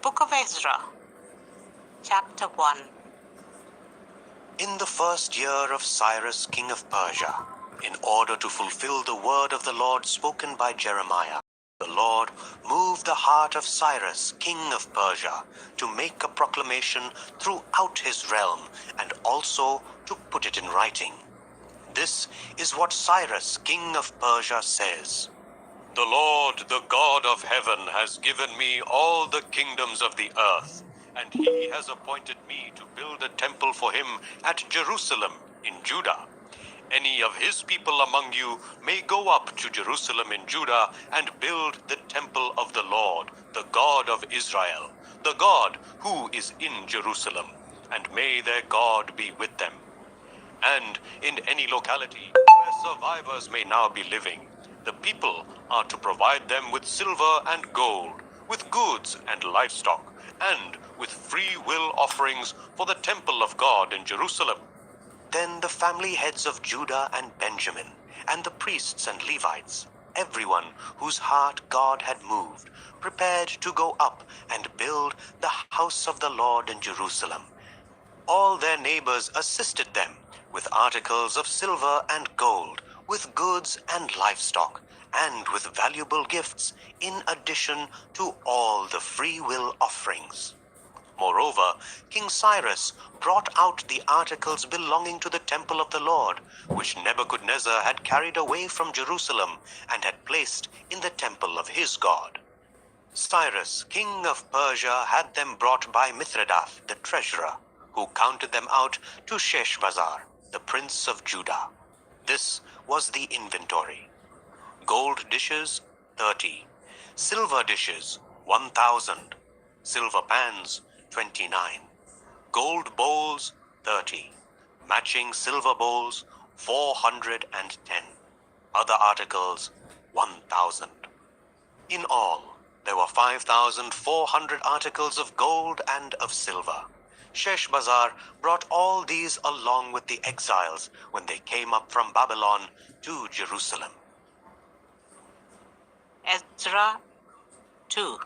Book of Ezra, Chapter 1. In the first year of Cyrus, king of Persia, in order to fulfill the word of the Lord spoken by Jeremiah, the Lord moved the heart of Cyrus, king of Persia, to make a proclamation throughout his realm and also to put it in writing. This is what Cyrus, king of Persia, says. The Lord, the God of heaven, has given me all the kingdoms of the earth, and he has appointed me to build a temple for him at Jerusalem in Judah. Any of his people among you may go up to Jerusalem in Judah and build the temple of the Lord, the God of Israel, the God who is in Jerusalem, and may their God be with them. And in any locality where survivors may now be living, the people are to provide them with silver and gold, with goods and livestock, and with free will offerings for the temple of God in Jerusalem. Then the family heads of Judah and Benjamin, and the priests and Levites, everyone whose heart God had moved, prepared to go up and build the house of the Lord in Jerusalem. All their neighbors assisted them with articles of silver and gold, with goods and livestock, and with valuable gifts, in addition to all the free will offerings. Moreover, King Cyrus brought out the articles belonging to the temple of the Lord, which Nebuchadnezzar had carried away from Jerusalem and had placed in the temple of his God. Cyrus, king of Persia, had them brought by Mithredath, the treasurer, who counted them out to Sheshbazzar, the prince of Judah. This was the inventory. Gold dishes, 30. Silver dishes, 1,000. Silver pans, 29. Gold bowls, 30. Matching silver bowls, 410. Other articles, 1,000. In all, there were 5,400 articles of gold and of silver. Sheshbazzar brought all these along with the exiles when they came up from Babylon to Jerusalem. Ezra 2.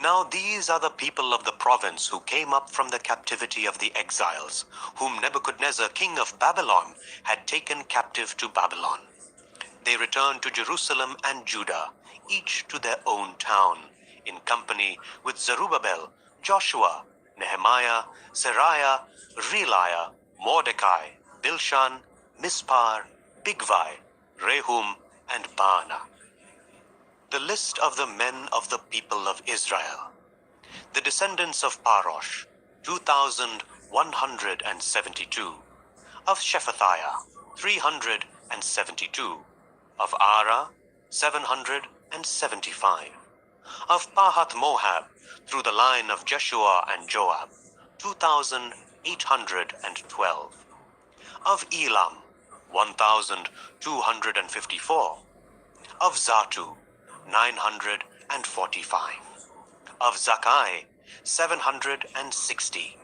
Now these are the people of the province who came up from the captivity of the exiles, whom Nebuchadnezzar, king of Babylon, had taken captive to Babylon. They returned to Jerusalem and Judah, each to their own town, in company with Zerubbabel, Joshua, Nehemiah, Seraiah, Reelaiah, Mordecai, Bilshan, Mispar, Bigvai, Rehum, and Baanah. The list of the men of the people of Israel. The descendants of Parosh, 2,172. Of Shephatiah, 372. Of Ara, 775. Of Pahath Moab, through the line of Jeshua and Joab, 2,812. Of Elam, 1,254. Of Zatu, 945. Of Zakai, 760.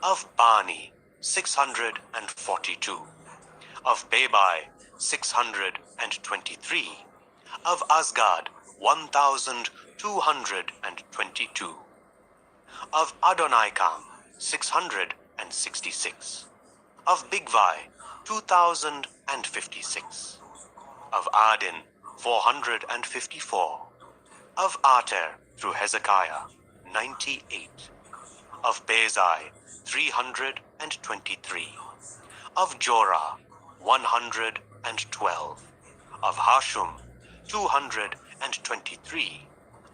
Of Bani, 642. Of Bebai, 623. Of Asgad, 1,222. Of Adonikam, 666. Of Bigvai, 2,056. Of Adin, 454. Of Ater, through Hezekiah, 98. Of Bezai, 323. Of Jorah, 112. Of Hashum, 223.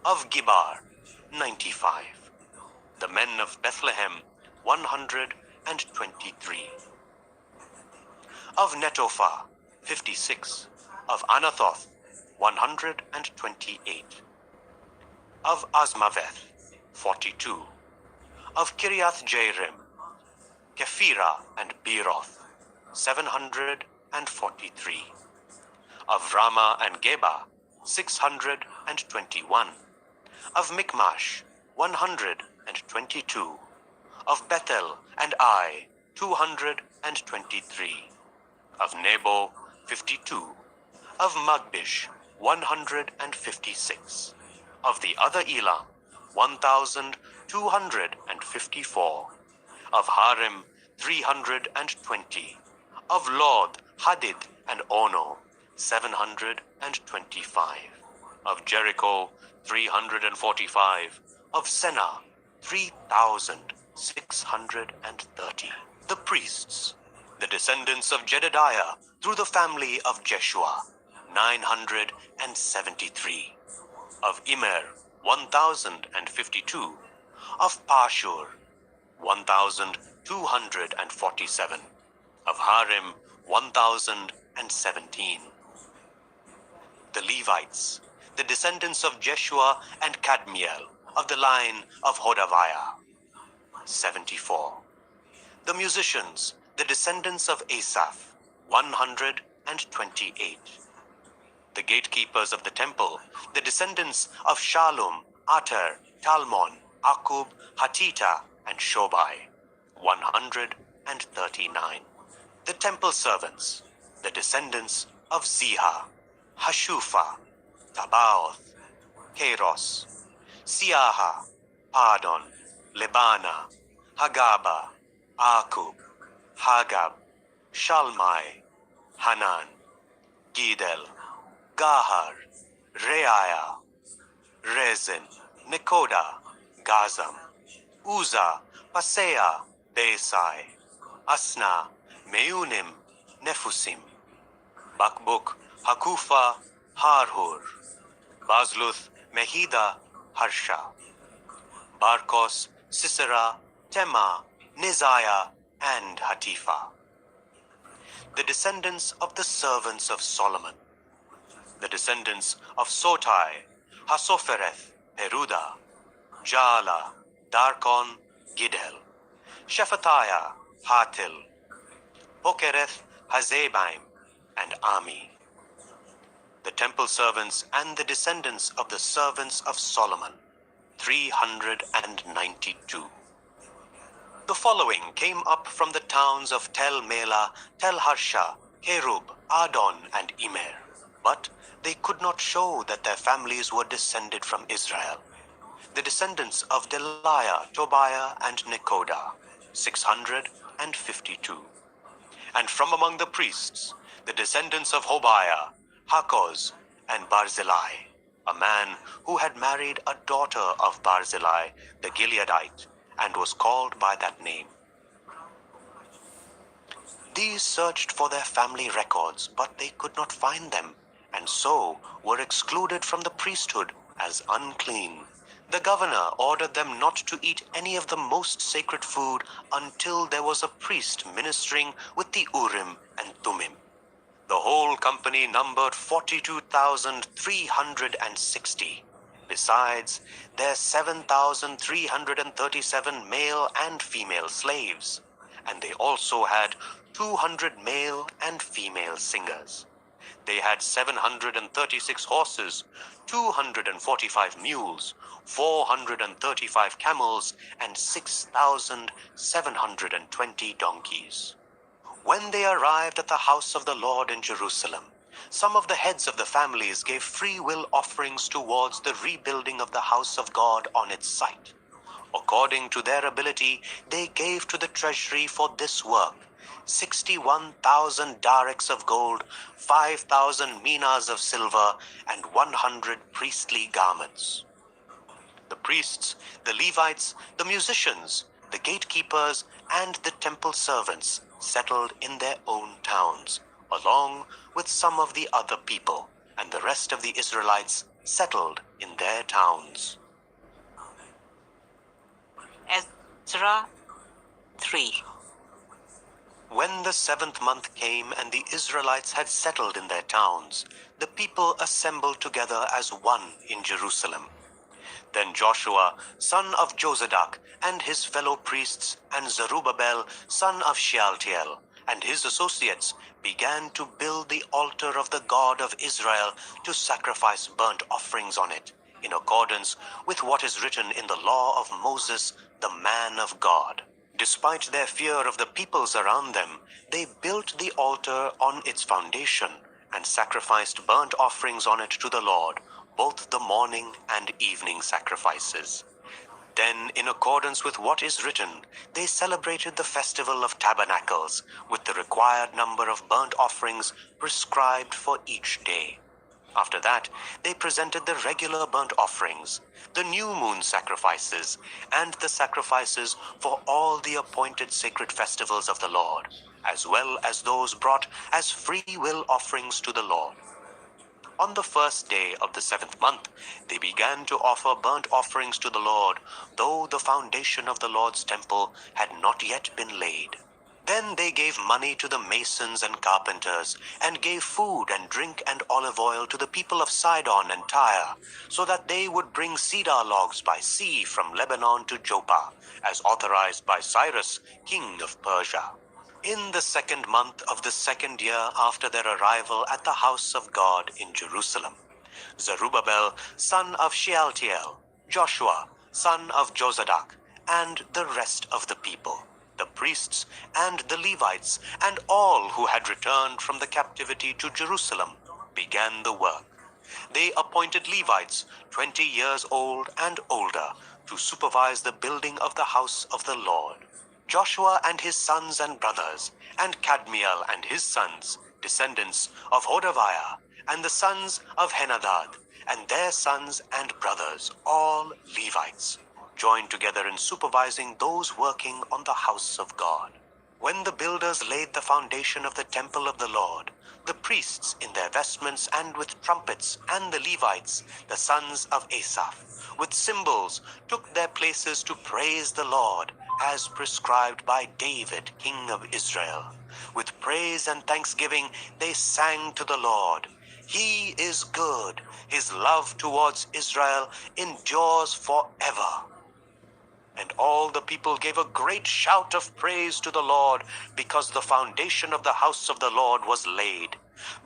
Of Gibar, 95. The men of Bethlehem, 123. Of Netophah, 56. Of Anathoth, 128. Of Azmaveth, 42. Of Kiriath Jearim, Kephirah and Beeroth, 743. Of Ramah and Geba, 621. Of Michmash, 122. Of Bethel and Ai, 223. Of Nebo, 52. Of Magbish, 156. Of the other Elam, 1,254. Of Harim, 320. Of Lod, Hadid, and Ono, 725. Of Jericho, 345. Of Senah, 3,630. The priests, the descendants of Jedediah, through the family of Jeshua, 973. Of Immer, 1,052. Of Pashur, 1,247. Of Harim, 1,017. The Levites, the descendants of Jeshua and Kadmiel, of the line of Hodaviah, 74. The musicians, the descendants of Asaph, 128. The gatekeepers of the temple, the descendants of Shallum, Ater, Talmon, Akub, Hatita, and Shobai, 139. The temple servants, the descendants of Ziha, Hashupha, Tabaoth, Keros, Siaha, Pardon, Lebana, Hagaba, Akub, Hagab, Shalmai, Hanan, Gidel, Gahar, Reaiah, Rezin, Nekoda, Gazam, Uzzah, Paseah, Besai, Asna, Meunim, Nefusim, Bakbuk, Hakufa, Harhur, Bazluth, Mehida, Harsha, Barkos, Sisera, Tema, Neziah, and Hatifa. The descendants of the servants of Solomon, the descendants of Sotai, Hasophereth, Peruda, Jaala, Darkon, Gidel, Shephatiah, Hatil, Pokereth, Hazebaim, and Ami. The temple servants and the descendants of the servants of Solomon, 392. The following came up from the towns of Tel Mela, Tel Harsha, Kerub, Adon, and Immer, but they could not show that their families were descended from Israel. The descendants of Deliah, Tobiah, and Nekoda, 652. And from among the priests, the descendants of Hobiah, Hakoz, and Barzillai, a man who had married a daughter of Barzillai, the Gileadite, and was called by that name. These searched for their family records, but they could not find them, and so were excluded from the priesthood as unclean. The governor ordered them not to eat any of the most sacred food until there was a priest ministering with the Urim and Thummim. The whole company numbered 42,360. Besides their 7,337 male and female slaves, and they also had 200 male and female singers. They had 736 horses, 245 mules, 435 camels, and 6,720 donkeys. When they arrived at the house of the Lord in Jerusalem, some of the heads of the families gave free will offerings towards the rebuilding of the house of God on its site. According to their ability, they gave to the treasury for this work 61,000 darics of gold, 5,000 minas of silver, and 100 priestly garments. The priests, the Levites, the musicians, the gatekeepers, and the temple servants settled in their own towns, along with some of the other people, and the rest of the Israelites settled in their towns. Ezra 3. When the 7th month came and the Israelites had settled in their towns, the people assembled together as one in Jerusalem. Then Joshua, son of Jozadak, and his fellow priests, and Zerubbabel, son of Shealtiel, and his associates began to build the altar of the God of Israel to sacrifice burnt offerings on it, in accordance with what is written in the law of Moses, the man of God. Despite their fear of the peoples around them, they built the altar on its foundation and sacrificed burnt offerings on it to the Lord, both the morning and evening sacrifices. Then, in accordance with what is written, they celebrated the festival of tabernacles with the required number of burnt offerings prescribed for each day. After that, they presented the regular burnt offerings, the new moon sacrifices, and the sacrifices for all the appointed sacred festivals of the Lord, as well as those brought as free will offerings to the Lord. On the first day of the 7th month, they began to offer burnt offerings to the Lord, though the foundation of the Lord's temple had not yet been laid. Then they gave money to the masons and carpenters, and gave food and drink and olive oil to the people of Sidon and Tyre, so that they would bring cedar logs by sea from Lebanon to Joppa, as authorized by Cyrus, king of Persia. In the 2nd month of the 2nd year after their arrival at the house of God in Jerusalem, Zerubbabel, son of Shealtiel, Joshua, son of Jozadak, and the rest of the people, the priests and the Levites, and all who had returned from the captivity to Jerusalem, began the work. They appointed Levites, 20 years old and older, to supervise the building of the house of the Lord. Joshua and his sons and brothers, and Kadmiel and his sons, descendants of Hodaviah, and the sons of Henadad, and their sons and brothers, all Levites, joined together in supervising those working on the house of God. When the builders laid the foundation of the temple of the Lord, the priests in their vestments and with trumpets, and the Levites, the sons of Asaph, with cymbals, took their places to praise the Lord, as prescribed by David, king of Israel. With praise and thanksgiving they sang to the Lord. He is good. His love towards Israel endures forever. And all the people gave a great shout of praise to the Lord, because the foundation of the house of the Lord was laid.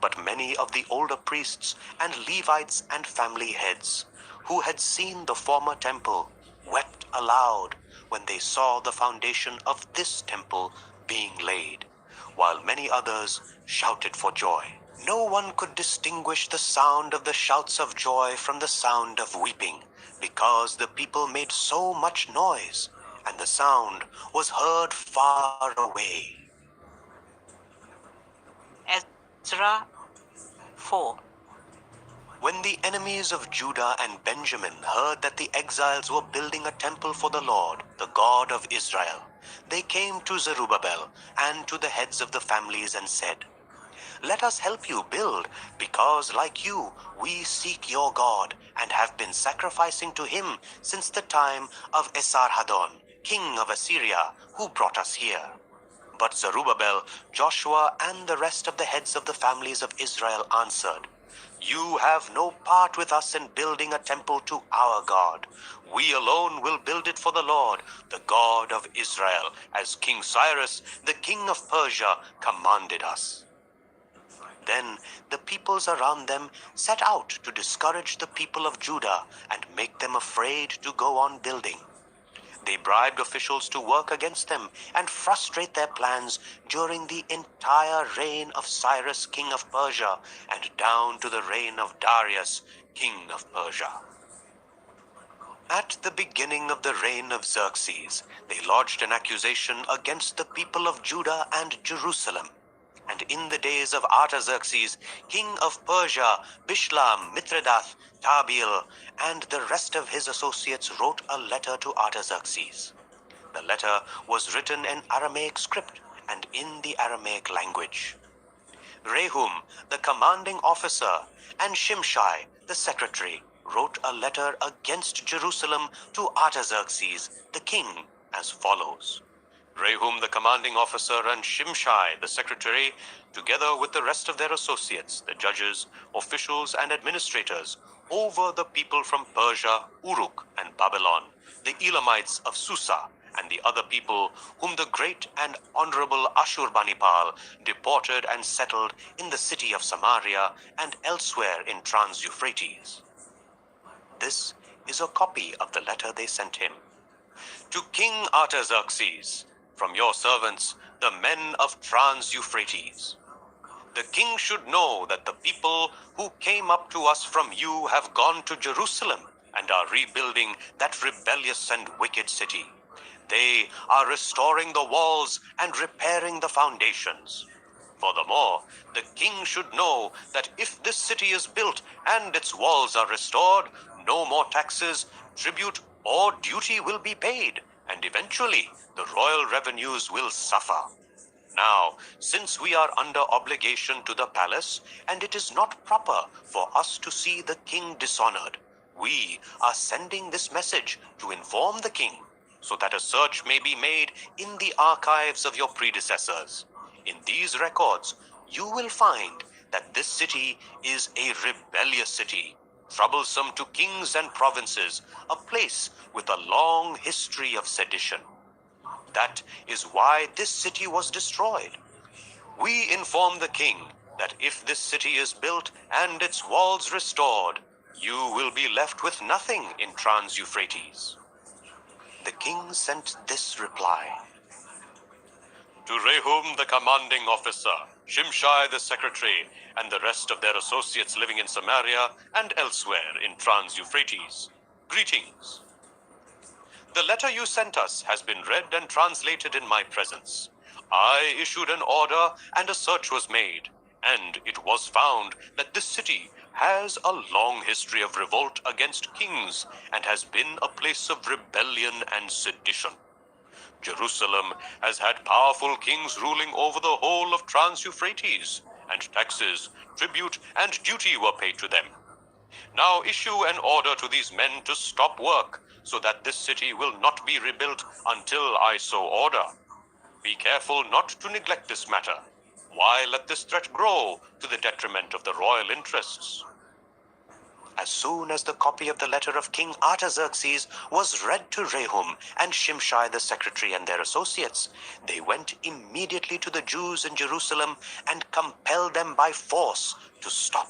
But many of the older priests and Levites and family heads, who had seen the former temple, wept aloud when they saw the foundation of this temple being laid, while many others shouted for joy. No one could distinguish the sound of the shouts of joy from the sound of weeping, because the people made so much noise, and the sound was heard far away. Ezra 4. When the enemies of Judah and Benjamin heard that the exiles were building a temple for the Lord, the God of Israel, they came to Zerubbabel and to the heads of the families and said, "Let us help you build, because like you, we seek your God, and have been sacrificing to him since the time of Esarhaddon, king of Assyria, who brought us here." But Zerubbabel, Joshua, and the rest of the heads of the families of Israel answered, "You have no part with us in building a temple to our God. We alone will build it for the Lord, the God of Israel, as King Cyrus, the king of Persia, commanded us." Then the peoples around them set out to discourage the people of Judah and make them afraid to go on building. They bribed officials to work against them and frustrate their plans during the entire reign of Cyrus, king of Persia, and down to the reign of Darius, king of Persia. At the beginning of the reign of Xerxes, they lodged an accusation against the people of Judah and Jerusalem. And in the days of Artaxerxes, king of Persia, Bishlam, Mithridath, Tabeel, and the rest of his associates wrote a letter to Artaxerxes. The letter was written in Aramaic script and in the Aramaic language. Rehum, the commanding officer, and Shimshai, the secretary, wrote a letter against Jerusalem to Artaxerxes, the king, as follows. Rehum, the commanding officer, and Shimshai, the secretary, together with the rest of their associates, the judges, officials, and administrators, over the people from Persia, Uruk, and Babylon, the Elamites of Susa, and the other people whom the great and honorable Ashurbanipal deported and settled in the city of Samaria and elsewhere in Trans-Euphrates. This is a copy of the letter they sent him. To King Artaxerxes, from your servants, the men of Trans-Euphrates. The king should know that the people who came up to us from you have gone to Jerusalem and and are rebuilding that rebellious and wicked city. They are restoring the walls and repairing the foundations. Furthermore, the king should know that if this city is built and its walls are restored, no more taxes, tribute, or duty will be paid, and eventually the royal revenues will suffer. Now, since we are under obligation to the palace, and it is not proper for us to see the king dishonored, we are sending this message to inform the king, so that a search may be made in the archives of your predecessors. In these records, you will find that this city is a rebellious city, troublesome to kings and provinces, a place with a long history of sedition. That is why this city was destroyed. We inform the king that if this city is built and its walls restored, you will be left with nothing in Trans-Euphrates. The king sent this reply. To Rehum the commanding officer, Shimshai the secretary, and the rest of their associates living in Samaria and elsewhere in Trans-Euphrates, greetings. The letter you sent us has been read and translated in my presence. I issued an order and a search was made, and it was found that this city has a long history of revolt against kings and has been a place of rebellion and sedition. Jerusalem has had powerful kings ruling over the whole of Trans-Euphrates, and taxes, tribute, and duty were paid to them. Now issue an order to these men to stop work, so that this city will not be rebuilt until I so order. Be careful not to neglect this matter. Why let this threat grow to the detriment of the royal interests? As soon as the copy of the letter of King Artaxerxes was read to Rehum and Shimshai the secretary and their associates, they went immediately to the Jews in Jerusalem and compelled them by force to stop.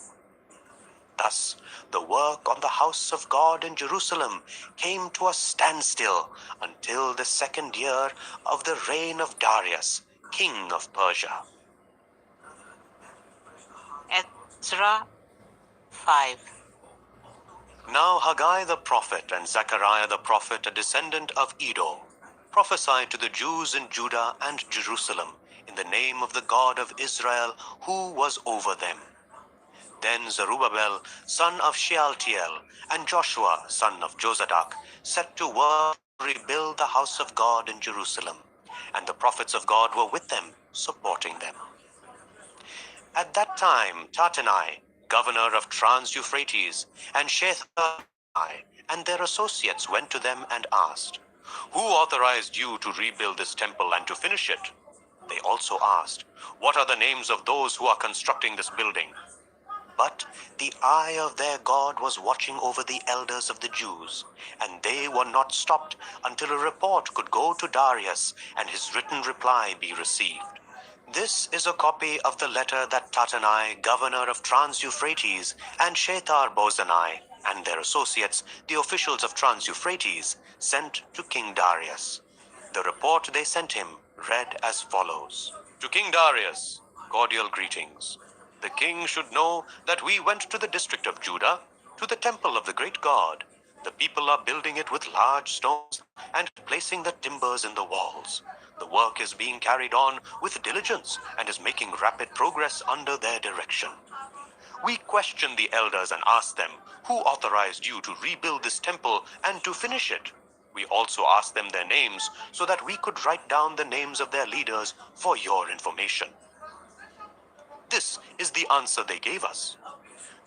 Thus, the work on the house of God in Jerusalem came to a standstill until the 2nd year of the reign of Darius, king of Persia. Ezra 5. Now Haggai the prophet and Zechariah the prophet, a descendant of Edo, prophesied to the Jews in Judah and Jerusalem in the name of the God of Israel who was over them. Then Zerubbabel, son of Shealtiel, and Joshua, son of Jozadak, set to work to rebuild the house of God in Jerusalem, and the prophets of God were with them, supporting them. At that time, Tatenai, governor of Trans-Euphrates, and Shethar and their associates went to them and asked, "Who authorized you to rebuild this temple and to finish it?" They also asked, "What are the names of those who are constructing this building?" But the eye of their God was watching over the elders of the Jews, and they were not stopped until a report could go to Darius and his written reply be received. This is a copy of the letter that Tatenai, governor of Trans-Euphrates, and Shethar-Bozenai and their associates, the officials of Trans-Euphrates, sent to King Darius. The report they sent him read as follows. To King Darius, cordial greetings. The king should know that we went to the district of Judah, to the temple of the great God. The people are building it with large stones and placing the timbers in the walls. The work is being carried on with diligence and is making rapid progress under their direction. We questioned the elders and asked them, "Who authorized you to rebuild this temple and to finish it?" We also asked them their names so that we could write down the names of their leaders for your information. This is the answer they gave us.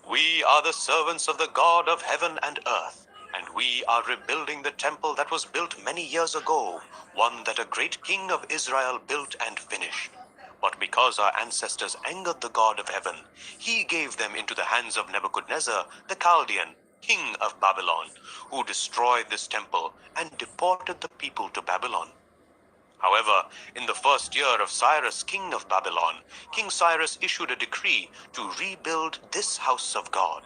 We are the servants of the God of heaven and earth, and we are rebuilding the temple that was built many years ago, one that a great king of Israel built and finished. But because our ancestors angered the God of heaven, he gave them into the hands of Nebuchadnezzar, the Chaldean, king of Babylon, who destroyed this temple and deported the people to Babylon. However, in the 1st year of Cyrus, king of Babylon, King Cyrus issued a decree to rebuild this house of God.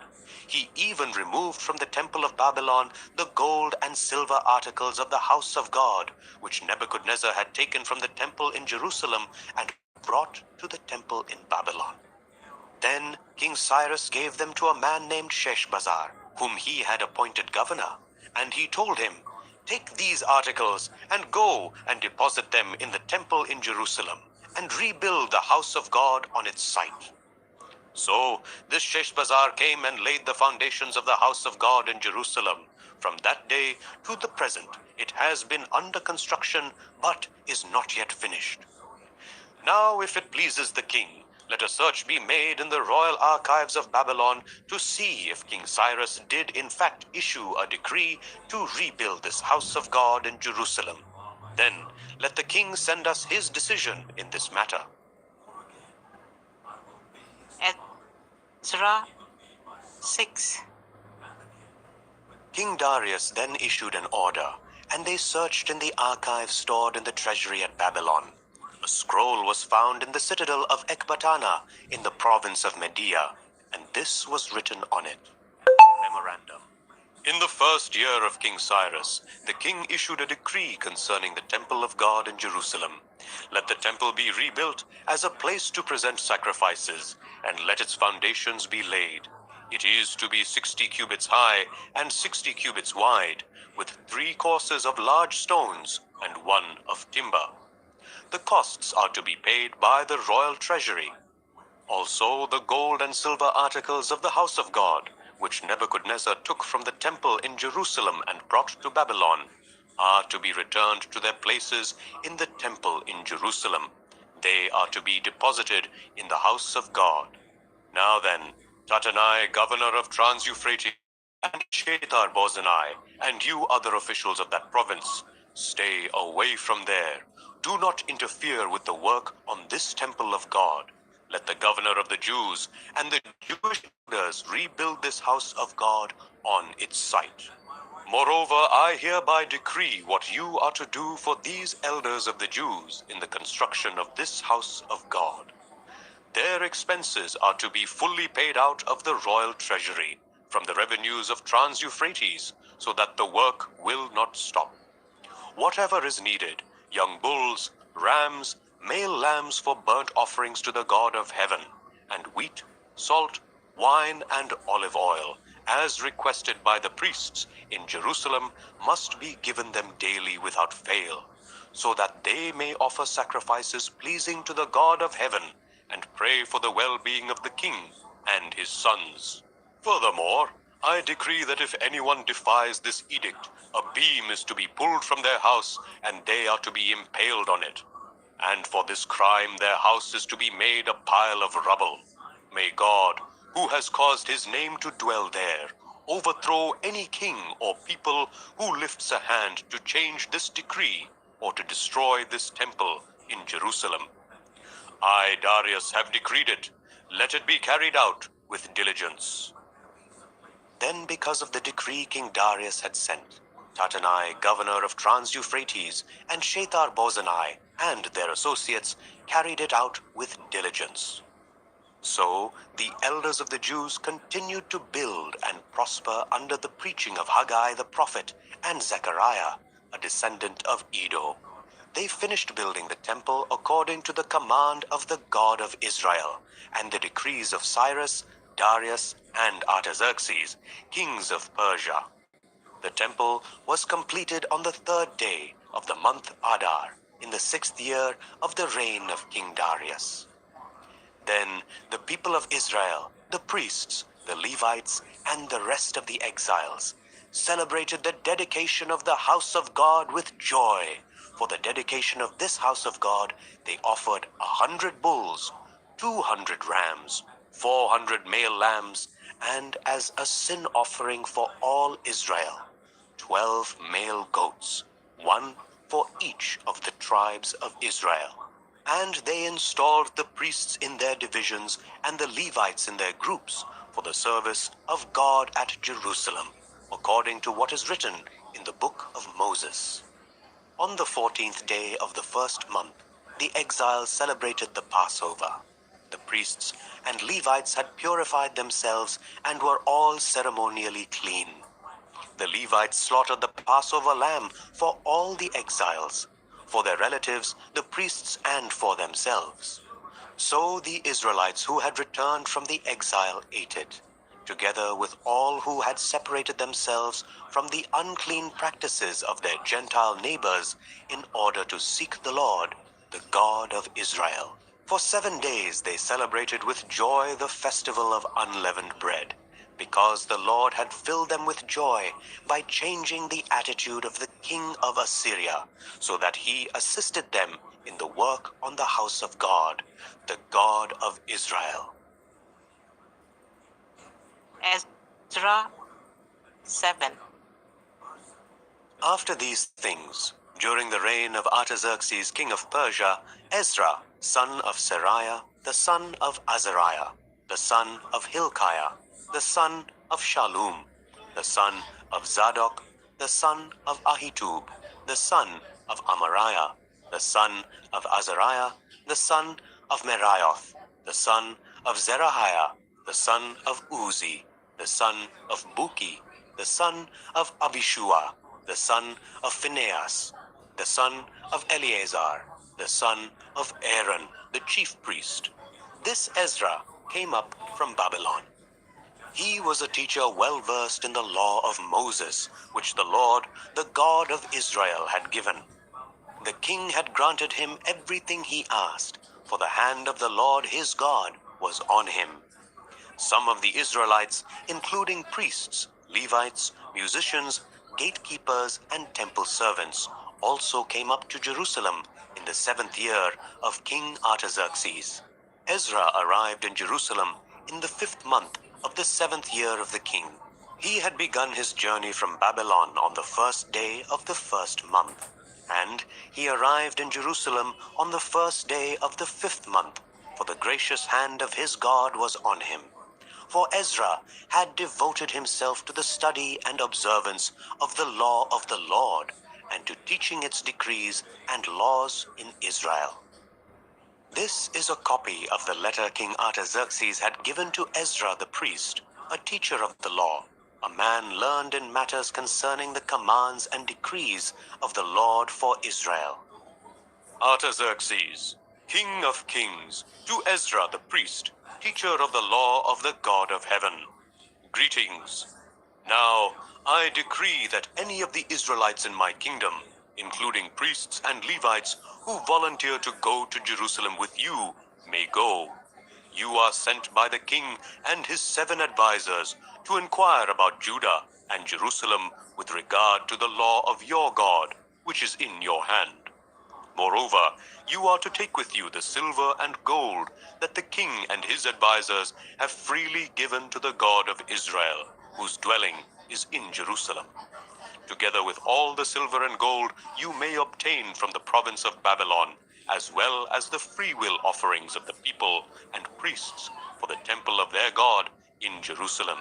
He even removed from the temple of Babylon the gold and silver articles of the house of God, which Nebuchadnezzar had taken from the temple in Jerusalem and brought to the temple in Babylon. Then King Cyrus gave them to a man named Sheshbazzar, whom he had appointed governor, and he told him, "Take these articles and go and deposit them in the temple in Jerusalem, and rebuild the house of God on its site." So this Sheshbazzar came and laid the foundations of the house of God in Jerusalem. From that day to the present, it has been under construction, but is not yet finished. Now, if it pleases the king, let a search be made in the royal archives of Babylon to see if King Cyrus did in fact issue a decree to rebuild this house of God in Jerusalem. Then let the king send us his decision in this matter. Ezra 6. King Darius then issued an order, and they searched in the archives stored in the treasury at Babylon. A scroll was found in the citadel of Ecbatana in the province of Media, and this was written on it. Memorandum. In the first year of King Cyrus, the king issued a decree concerning the temple of God in Jerusalem. Let the temple be rebuilt as a place to present sacrifices, and let its foundations be laid. It is to be 60 cubits high and 60 cubits wide, with 3 courses of large stones and 1 of timber. The costs are to be paid by the royal treasury. Also the gold and silver articles of the house of God, which Nebuchadnezzar took from the temple in Jerusalem and brought to Babylon, are to be returned to their places in the temple in Jerusalem. They are to be deposited in the house of God. Now then, Tatanai, governor of Trans-Euphrates, and Shethar-Bozenai, and you other officials of that province, stay away from there. Do not interfere with the work on this temple of God. Let the governor of the Jews and the Jewish leaders rebuild this house of God on its site. Moreover, I hereby decree what you are to do for these elders of the Jews in the construction of this house of God. Their expenses are to be fully paid out of the royal treasury from the revenues of Trans-Euphrates, so that the work will not stop. Whatever is needed, young bulls, rams, male lambs for burnt offerings to the God of heaven, and wheat, salt, wine, and olive oil, as requested by the priests in Jerusalem, must be given them daily without fail, so that they may offer sacrifices pleasing to the God of heaven, and pray for the well-being of the king and his sons. Furthermore, I decree that if anyone defies this edict, a beam is to be pulled from their house, and they are to be impaled on it. And for this crime their house is to be made a pile of rubble. May God, who has caused his name to dwell there, overthrow any king or people who lifts a hand to change this decree or to destroy this temple in Jerusalem. I, Darius, have decreed it. Let it be carried out with diligence. Then, because of the decree King Darius had sent, Tatanai, governor of Trans-Euphrates, and Shethar-Bozenai and their associates carried it out with diligence. So the elders of the Jews continued to build and prosper under the preaching of Haggai the prophet and Zechariah, a descendant of Iddo. They finished building the temple according to the command of the God of Israel and the decrees of Cyrus, Darius, and Artaxerxes, kings of Persia. The temple was completed on the 3rd day of the month Adar, in the 6th year of the reign of King Darius. Then the people of Israel, the priests, the Levites, and the rest of the exiles celebrated the dedication of the house of God with joy. For the dedication of this house of God, they offered 100 bulls, 200 rams, 400 male lambs, and as a sin offering for all Israel, 12 male goats, 1 for each of the tribes of Israel. And they installed the priests in their divisions and the Levites in their groups for the service of God at Jerusalem, according to what is written in the book of Moses. On the 14th day of the 1st month, the exiles celebrated the Passover. The priests and Levites had purified themselves and were all ceremonially clean. The Levites slaughtered the Passover lamb for all the exiles, for their relatives, the priests, and for themselves. So the Israelites who had returned from the exile ate it. together with all who had separated themselves from the unclean practices of their Gentile neighbors in order to seek the Lord, the God of Israel. For 7 days they celebrated with joy the festival of unleavened bread, because the Lord had filled them with joy by changing the attitude of the king of Assyria, so that he assisted them in the work on the house of God, the God of Israel. Ezra 7. After these things, during the reign of Artaxerxes, king of Persia, Ezra, son of Seraiah, the son of Azariah, the son of Hilkiah, the son of Shallum, the son of Zadok, the son of Ahitub, the son of Amariah, the son of Azariah, the son of Meraioth, the son of Zerahiah, the son of Uzi, the son of Buki, the son of Abishua, the son of Phinehas, the son of Eleazar, the son of Aaron, the chief priest. This Ezra came up from Babylon. He was a teacher well versed in the law of Moses, which the Lord, the God of Israel, had given. The king had granted him everything he asked, for the hand of the Lord his God was on him. Some of the Israelites, including priests, Levites, musicians, gatekeepers, and temple servants, also came up to Jerusalem in the 7th year of King Artaxerxes. Ezra arrived in Jerusalem in the 5th month of the 7th year of the king. He had begun his journey from Babylon on the 1st day of the 1st month, and he arrived in Jerusalem on the 1st day of the 5th month, for the gracious hand of his God was on him. For Ezra had devoted himself to the study and observance of the law of the Lord, and to teaching its decrees and laws in Israel. This is a copy of the letter King Artaxerxes had given to Ezra the priest, a teacher of the law, a man learned in matters concerning the commands and decrees of the Lord for Israel. Artaxerxes, King of Kings, to Ezra the priest, teacher of the law of the God of heaven. Greetings. Now, I decree that any of the Israelites in my kingdom, including priests and Levites, who volunteer to go to Jerusalem with you, may go. You are sent by the king and his 7 advisers to inquire about Judah and Jerusalem with regard to the law of your God, which is in your hand. Moreover, you are to take with you the silver and gold that the king and his advisers have freely given to the God of Israel, whose dwelling is in Jerusalem. Together with all the silver and gold you may obtain from the province of Babylon, as well as the freewill offerings of the people and priests for the temple of their God in Jerusalem.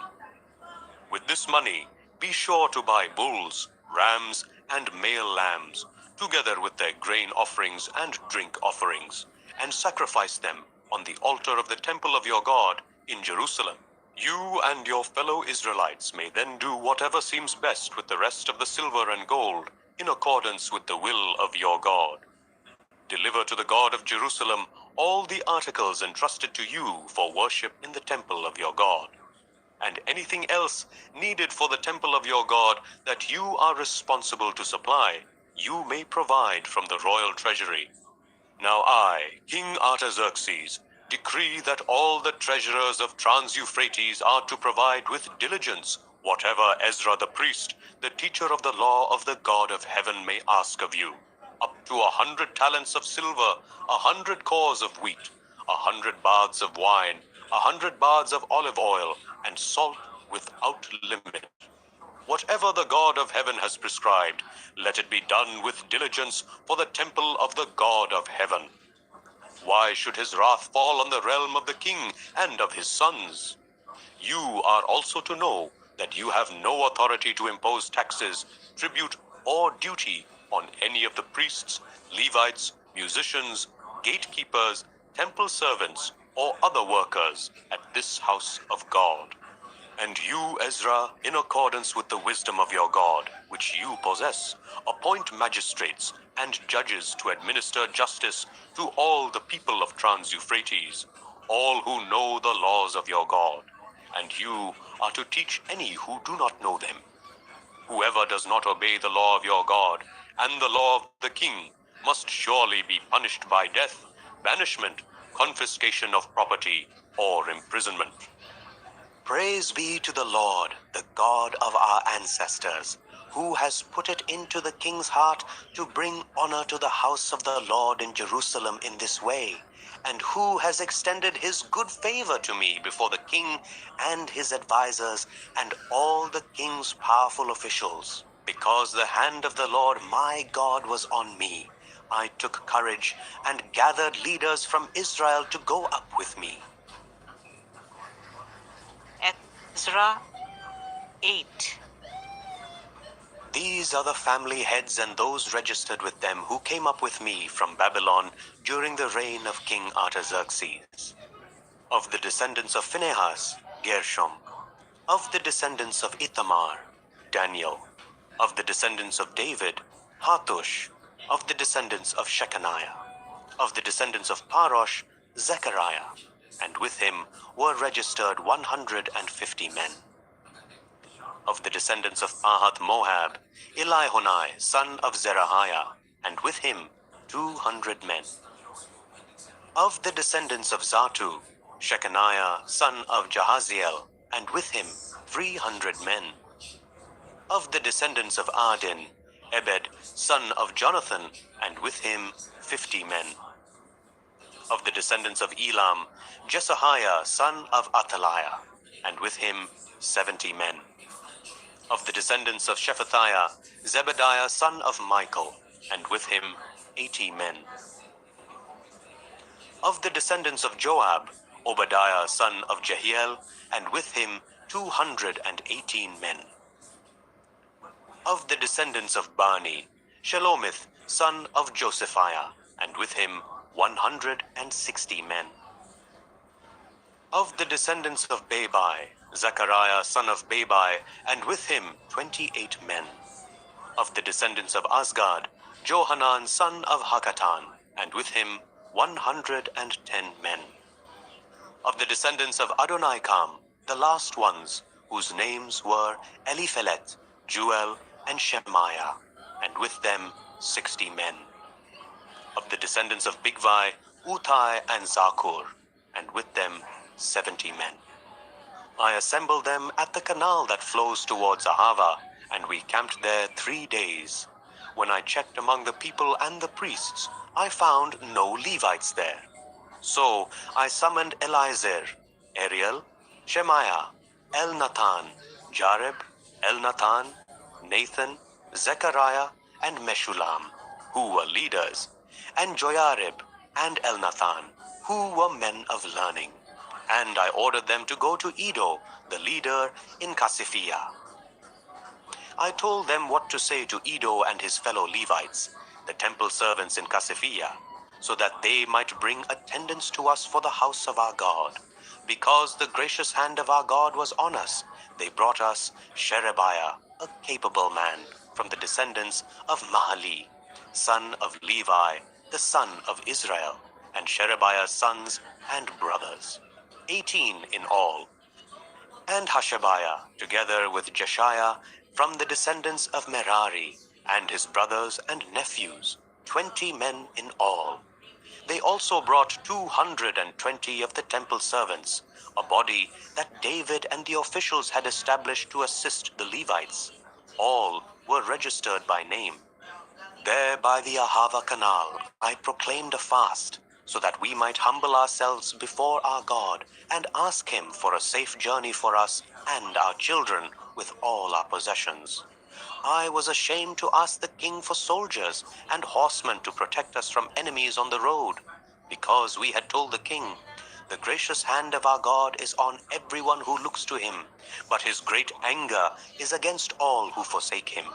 With this money, be sure to buy bulls, rams, and male lambs, together with their grain offerings and drink offerings, and sacrifice them on the altar of the temple of your God in Jerusalem. You and your fellow Israelites may then do whatever seems best with the rest of the silver and gold, in accordance with the will of your God. Deliver to the God of Jerusalem all the articles entrusted to you for worship in the temple of your God, and anything else needed for the temple of your God that you are responsible to supply, you may provide from the royal treasury. Now I, King Artaxerxes, decree that all the treasurers of Trans-Euphrates are to provide with diligence whatever Ezra the priest, the teacher of the law of the God of heaven, may ask of you, up to 100 talents of silver, 100 cores of wheat, 100 baths of wine, 100 baths of olive oil, and salt without limit. Whatever the God of heaven has prescribed, let it be done with diligence for the temple of the God of heaven. Why should his wrath fall on the realm of the king and of his sons? You are also to know that you have no authority to impose taxes, tribute, or duty on any of the priests, Levites, musicians, gatekeepers, temple servants, or other workers at this house of God. And you, Ezra, in accordance with the wisdom of your God, which you possess, appoint magistrates and judges to administer justice to all the people of Trans-Euphrates, all who know the laws of your God. And you, are to teach any who do not know them. Whoever does not obey the law of your God and the law of the king must surely be punished by death, banishment, confiscation of property, or imprisonment. Praise be to the Lord, the God of our ancestors, who has put it into the king's heart to bring honor to the house of the Lord in Jerusalem in this way, and who has extended his good favor to me before the king and his advisers and all the king's powerful officials. Because the hand of the Lord my God was on me, I took courage and gathered leaders from Israel to go up with me. Ezra 8. These are the family heads and those registered with them who came up with me from Babylon during the reign of King Artaxerxes. Of the descendants of Phinehas, Gershom. Of the descendants of Ithamar, Daniel. Of the descendants of David, Hattush. Of the descendants of Shechaniah. Of the descendants of Parosh, Zechariah. And with him were registered 150 men. Of the descendants of Pahath Moab, Elihonai, son of Zerahiah, and with him 200 men. Of the descendants of Zatu, Shechaniah, son of Jahaziel, and with him 300 men. Of the descendants of Adin, Ebed, son of Jonathan, and with him 50 men. Of the descendants of Elam, Jesahiah, son of Athaliah, and with him 70 men. Of the descendants of Shephatiah, Zebediah, son of Michael, and with him 80 men. Of the descendants of Joab, Obadiah, son of Jehiel, and with him 218 men. Of the descendants of Bani, Shelomith, son of Josephiah, and with him 160 men. Of the descendants of Babai, Zechariah, son of Babai, and with him 28 men. Of the descendants of Azgad, Johanan, son of Hakatan, and with him 110 men. Of the descendants of Adonikam, the last ones, whose names were Eliphelet, Juel, and Shemaiah, and with them 60 men. Of the descendants of Bigvai, Uthai, and Zakur, and with them 70 men. I assembled them at the canal that flows towards Ahava, and we camped there 3 days. When I checked among the people and the priests, I found no Levites there. So I summoned Eliezer, Ariel, Shemaiah, Elnathan, Jareb, Elnathan, Nathan, Zechariah, and Meshullam, who were leaders, and Joyarib and Elnathan, who were men of learning. And I ordered them to go to Iddo, the leader in Casiphia. I told them what to say to Iddo and his fellow Levites, the temple servants in Casiphia, so that they might bring attendance to us for the house of our God. Because the gracious hand of our God was on us, they brought us Sherebiah, a capable man, from the descendants of Mahali, son of Levi, the son of Israel, and Sherebiah's sons and brothers, 18 in all, and Hashabiah, together with Jeshiah, from the descendants of Merari, and his brothers and nephews, 20 men in all. They also brought 220 of the temple servants, a body that David and the officials had established to assist the Levites. All were registered by name. There by the Ahava canal, I proclaimed a fast, so that we might humble ourselves before our God and ask him for a safe journey for us and our children with all our possessions. I was ashamed to ask the king for soldiers and horsemen to protect us from enemies on the road, because we had told the king, "The gracious hand of our God is on everyone who looks to him, but his great anger is against all who forsake him."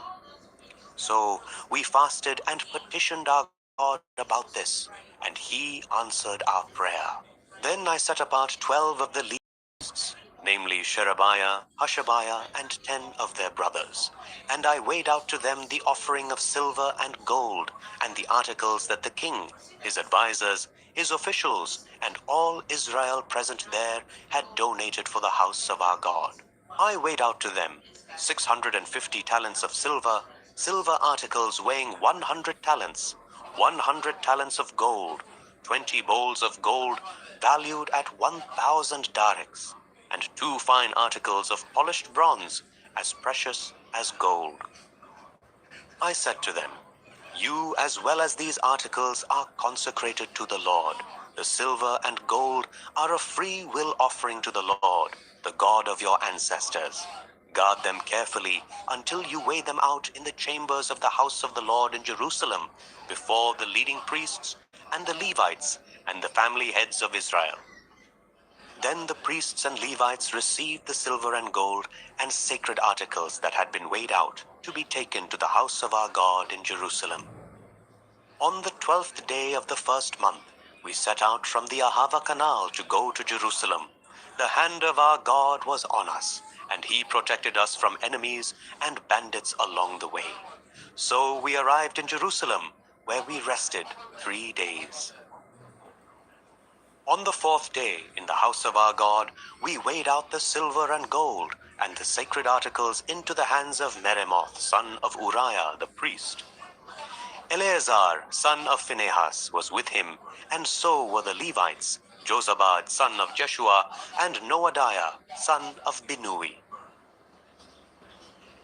So we fasted and petitioned our God about this, and he answered our prayer. Then I set apart 12 of the Levites, namely Sherebiah, Hashabiah, and 10 of their brothers. And I weighed out to them the offering of silver and gold, and the articles that the king, his advisers, his officials, and all Israel present there had donated for the house of our God. I weighed out to them 650 talents of silver, silver articles weighing 100 talents, 100 talents of gold, 20 bowls of gold valued at 1,000 darics, and 2 fine articles of polished bronze as precious as gold. I said to them, "You as well as these articles are consecrated to the Lord. The silver and gold are a free will offering to the Lord, the God of your ancestors. Guard them carefully until you weigh them out in the chambers of the house of the Lord in Jerusalem, before the leading priests and the Levites and the family heads of Israel." Then the priests and Levites received the silver and gold and sacred articles that had been weighed out to be taken to the house of our God in Jerusalem. On the 12th day of the first month, we set out from the Ahava Canal to go to Jerusalem. The hand of our God was on us, and he protected us from enemies and bandits along the way. So we arrived in Jerusalem, where we rested 3 days. On the 4th day, in the house of our God, we weighed out the silver and gold and the sacred articles into the hands of Meremoth, son of Uriah the priest. Eleazar, son of Phinehas, was with him, and so were the Levites, Jozabad, son of Jeshua, and Noadiah, son of Binnui.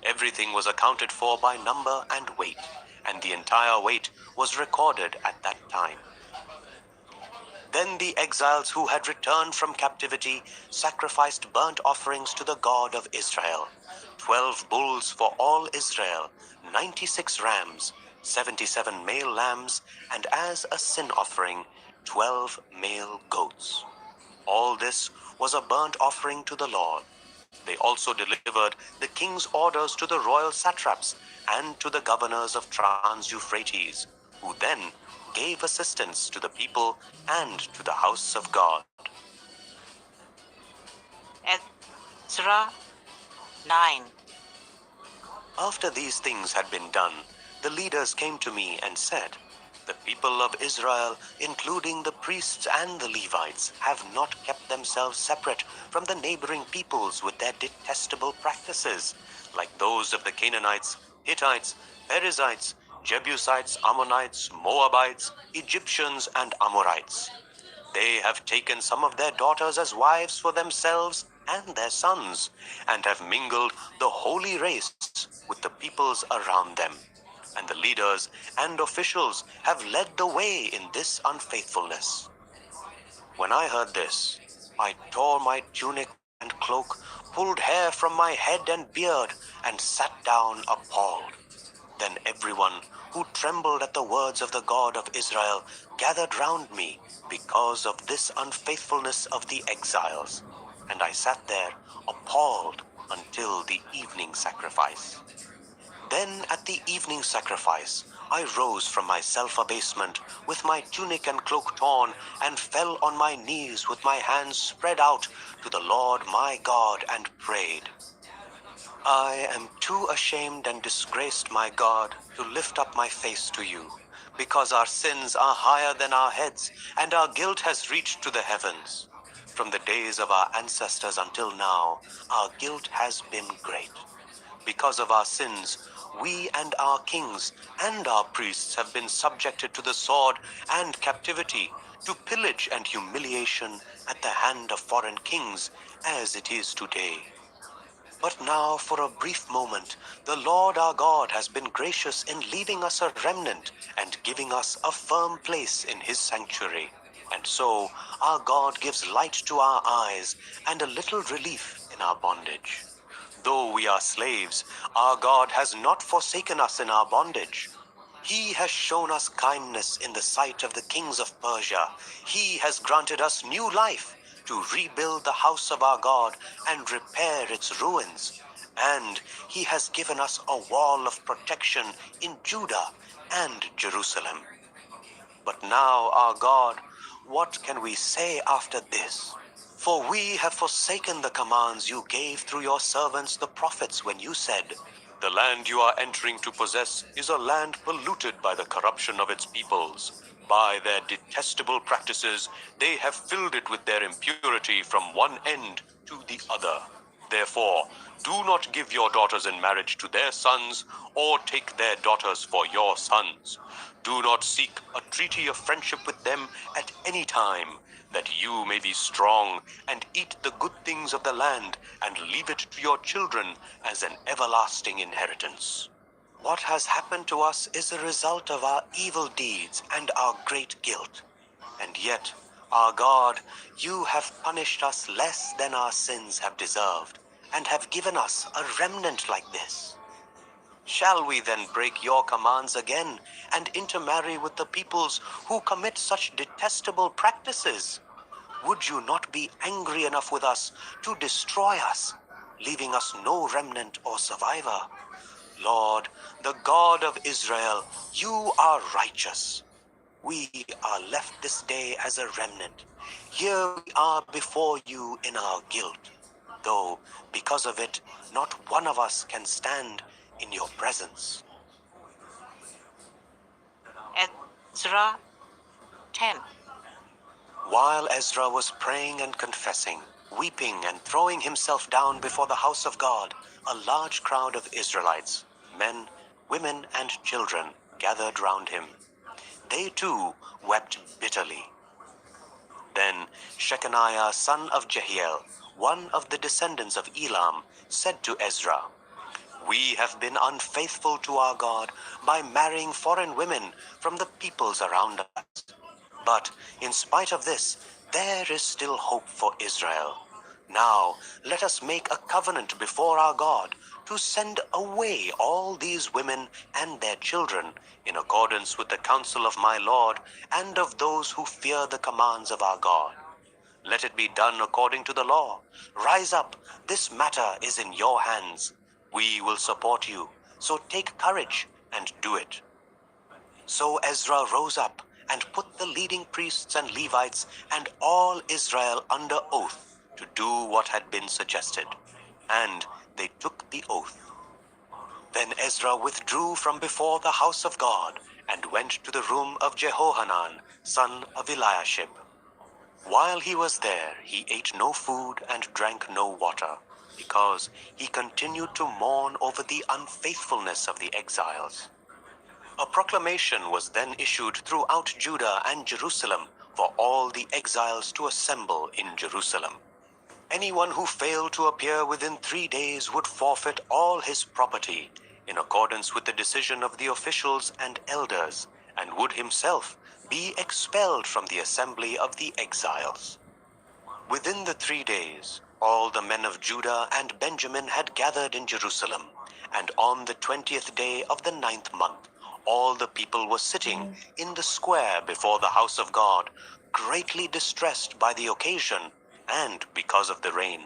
Everything was accounted for by number and weight, and the entire weight was recorded at that time. Then the exiles who had returned from captivity sacrificed burnt offerings to the God of Israel, 12 bulls for all Israel, 96 rams, 77 male lambs, and as a sin offering, 12 male goats. All this was a burnt offering to the Lord. They also delivered the king's orders to the royal satraps and to the governors of Trans-Euphrates, who then gave assistance to the people and to the house of God. Ezra 9. After these things had been done, the leaders came to me and said, "The people of Israel, including the priests and the Levites, have not kept themselves separate from the neighboring peoples with their detestable practices, like those of the Canaanites, Hittites, Perizzites, Jebusites, Ammonites, Moabites, Egyptians, and Amorites. They have taken some of their daughters as wives for themselves and their sons, and have mingled the holy race with the peoples around them. And the leaders and officials have led the way in this unfaithfulness." When I heard this, I tore my tunic and cloak, pulled hair from my head and beard, and sat down appalled. Then everyone who trembled at the words of the God of Israel gathered round me because of this unfaithfulness of the exiles, and I sat there appalled until the evening sacrifice. Then at the evening sacrifice, I rose from my self-abasement with my tunic and cloak torn, and fell on my knees with my hands spread out to the Lord my God, and prayed, "I am too ashamed and disgraced, my God, to lift up my face to you, because our sins are higher than our heads, and our guilt has reached to the heavens. From the days of our ancestors until now, our guilt has been great. Because of our sins, we and our kings and our priests have been subjected to the sword and captivity, to pillage and humiliation at the hand of foreign kings, as it is today. But now, for a brief moment, the Lord our God has been gracious in leaving us a remnant and giving us a firm place in his sanctuary. And so our God gives light to our eyes and a little relief in our bondage. Though we are slaves, our God has not forsaken us in our bondage. He has shown us kindness in the sight of the kings of Persia. He has granted us new life to rebuild the house of our God and repair its ruins. And he has given us a wall of protection in Judah and Jerusalem. But now, our God, what can we say after this? For we have forsaken the commands you gave through your servants the prophets when you said, 'The land you are entering to possess is a land polluted by the corruption of its peoples. By their detestable practices, they have filled it with their impurity from one end to the other. Therefore, do not give your daughters in marriage to their sons, or take their daughters for your sons. Do not seek a treaty of friendship with them at any time, that you may be strong and eat the good things of the land and leave it to your children as an everlasting inheritance. What has happened to us is a result of our evil deeds and our great guilt. And yet, our God, you have punished us less than our sins have deserved, and have given us a remnant like this. Shall we then break your commands again and intermarry with the peoples who commit such detestable practices? Would you not be angry enough with us to destroy us, leaving us no remnant or survivor? Lord, the God of Israel, you are righteous. We are left this day as a remnant. Here we are before you in our guilt, though because of it, not one of us can stand in your presence. Ezra 10. While Ezra was praying and confessing, weeping and throwing himself down before the house of God, a large crowd of Israelites, men, women, and children, gathered round him. They too wept bitterly. Then Shechaniah, son of Jehiel, one of the descendants of Elam, said to Ezra, "We have been unfaithful to our God by marrying foreign women from the peoples around us. But in spite of this, there is still hope for Israel. Now let us make a covenant before our God to send away all these women and their children in accordance with the counsel of my Lord and of those who fear the commands of our God. Let it be done according to the law. Rise up, this matter is in your hands. We will support you, so take courage and do it." So Ezra rose up and put the leading priests and Levites and all Israel under oath to do what had been suggested. And they took the oath. Then Ezra withdrew from before the house of God and went to the room of Jehohanan, son of Eliashib. While he was there, he ate no food and drank no water, because he continued to mourn over the unfaithfulness of the exiles. A proclamation was then issued throughout Judah and Jerusalem for all the exiles to assemble in Jerusalem. Anyone who failed to appear within 3 days would forfeit all his property, in accordance with the decision of the officials and elders, and would himself be expelled from the assembly of the exiles. Within the 3 days, all the men of Judah and Benjamin had gathered in Jerusalem, and on the 20th day of the 9th month, all the people were sitting in the square before the house of God, greatly distressed by the occasion and because of the rain.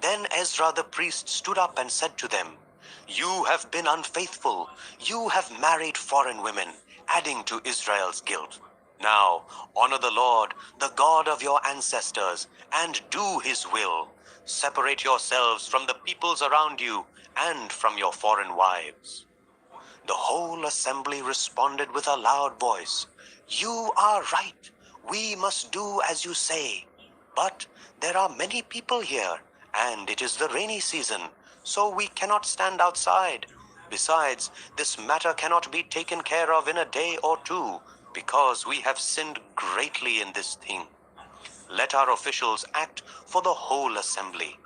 Then Ezra the priest stood up and said to them, "You have been unfaithful. You have married foreign women, adding to Israel's guilt. Now honor the Lord, the God of your ancestors, and do his will. Separate yourselves from the peoples around you and from your foreign wives." The whole assembly responded with a loud voice, "You are right. We must do as you say. But there are many people here, and it is the rainy season, so we cannot stand outside. Besides, this matter cannot be taken care of in a day or two, because we have sinned greatly in this thing. Let our officials act for the whole assembly.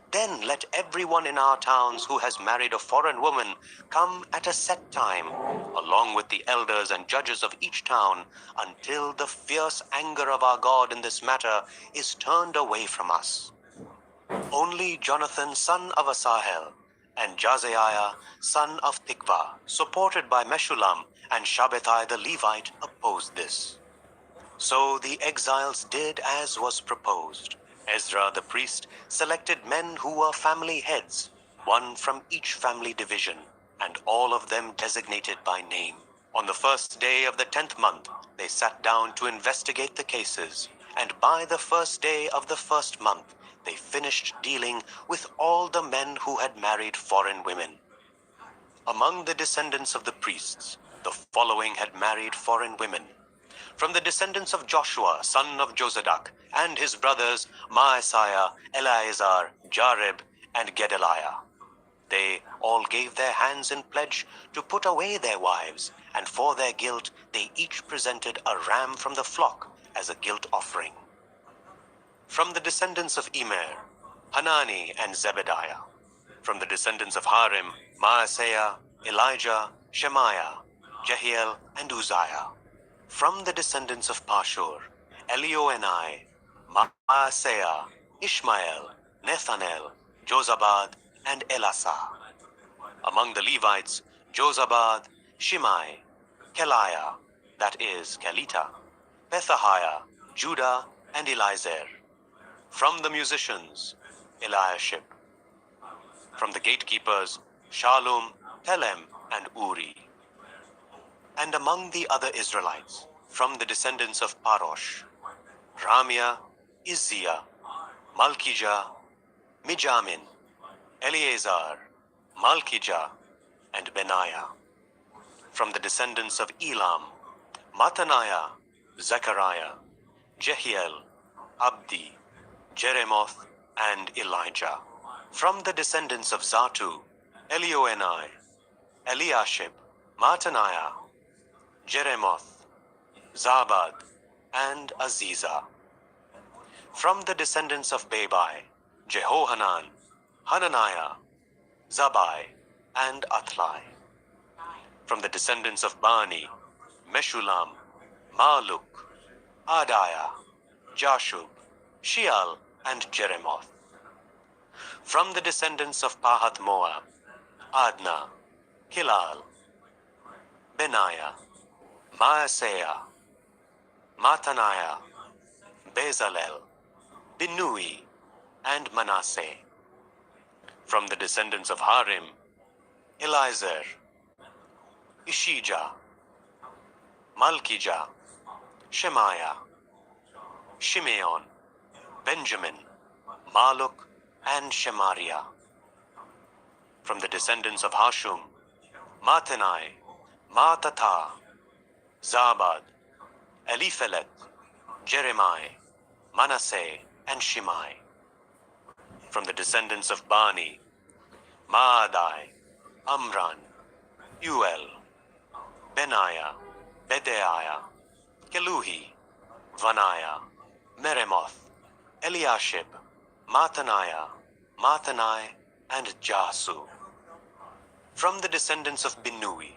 Then let everyone in our towns who has married a foreign woman come at a set time, along with the elders and judges of each town, until the fierce anger of our God in this matter is turned away from us." Only Jonathan, son of Asahel, and Jazaiah, son of Tikvah, supported by Meshullam and Shabbethai the Levite, opposed this. So the exiles did as was proposed. Ezra the priest selected men who were family heads, one from each family division, and all of them designated by name. On the first day of the 10th month, they sat down to investigate the cases, and by the first day of the first month, they finished dealing with all the men who had married foreign women. Among the descendants of the priests, the following had married foreign women: From the descendants of Joshua, son of Jozadak, and his brothers Maaseiah, Eleazar, Jarib, and Gedaliah. They all gave their hands in pledge to put away their wives, and for their guilt they each presented a ram from the flock as a guilt offering. From the descendants of Immer, Hanani and Zebediah. From the descendants of Harim, Maaseiah, Elijah, Shemaiah, Jehiel, and Uzziah. From the descendants of Pashur, Elioenai, Maaseiah, Ishmael, Nethanel, Jozabad, and Elasah. Among the Levites, Jozabad, Shimei, Keliah, that is, Kelita, Pethahiah, Judah, and Eliezer. From the musicians, Eliashib. From the gatekeepers, Shallum, Telem, and Uri. And among the other Israelites, from the descendants of Parosh, Ramiah, Izziah, Malkijah, Mijamin, Eleazar, Malkijah, and Benaiah. From the descendants of Elam, Mattaniah, Zechariah, Jehiel, Abdi, Jeremoth, and Elijah. From the descendants of Zatu, Elioenai, Eliashib, Mattaniah, Jeremoth, Zabad, and Aziza. From the descendants of Babai, Jehohanan, Hananiah, Zabai, and Athlai. From the descendants of Bani, Meshulam, Maluk, Adiah, Jashub, Sheal, and Jeremoth. From the descendants of Pahath Moab, Adnah, Hilal, Benaiah, Maaseiah, Mattaniah, Bezalel, Binnui, and Manasseh. From the descendants of Harim, Eliezer, Ishijah, Malkijah, Shemaiah, Shimeon, Benjamin, Maluk, and Shemariah. From the descendants of Hashum, Mattenai, Mattatah, Zabad, Eliphelet, Jeremiah, Manasseh, and Shimei. From the descendants of Bani, Maadai, Amran, Uel, Benaiah, Bedaiah, Keluhi, Vanaiah, Meremoth, Eliashib, Mattaniah, Mattanai, and Jasu. From the descendants of Binnui,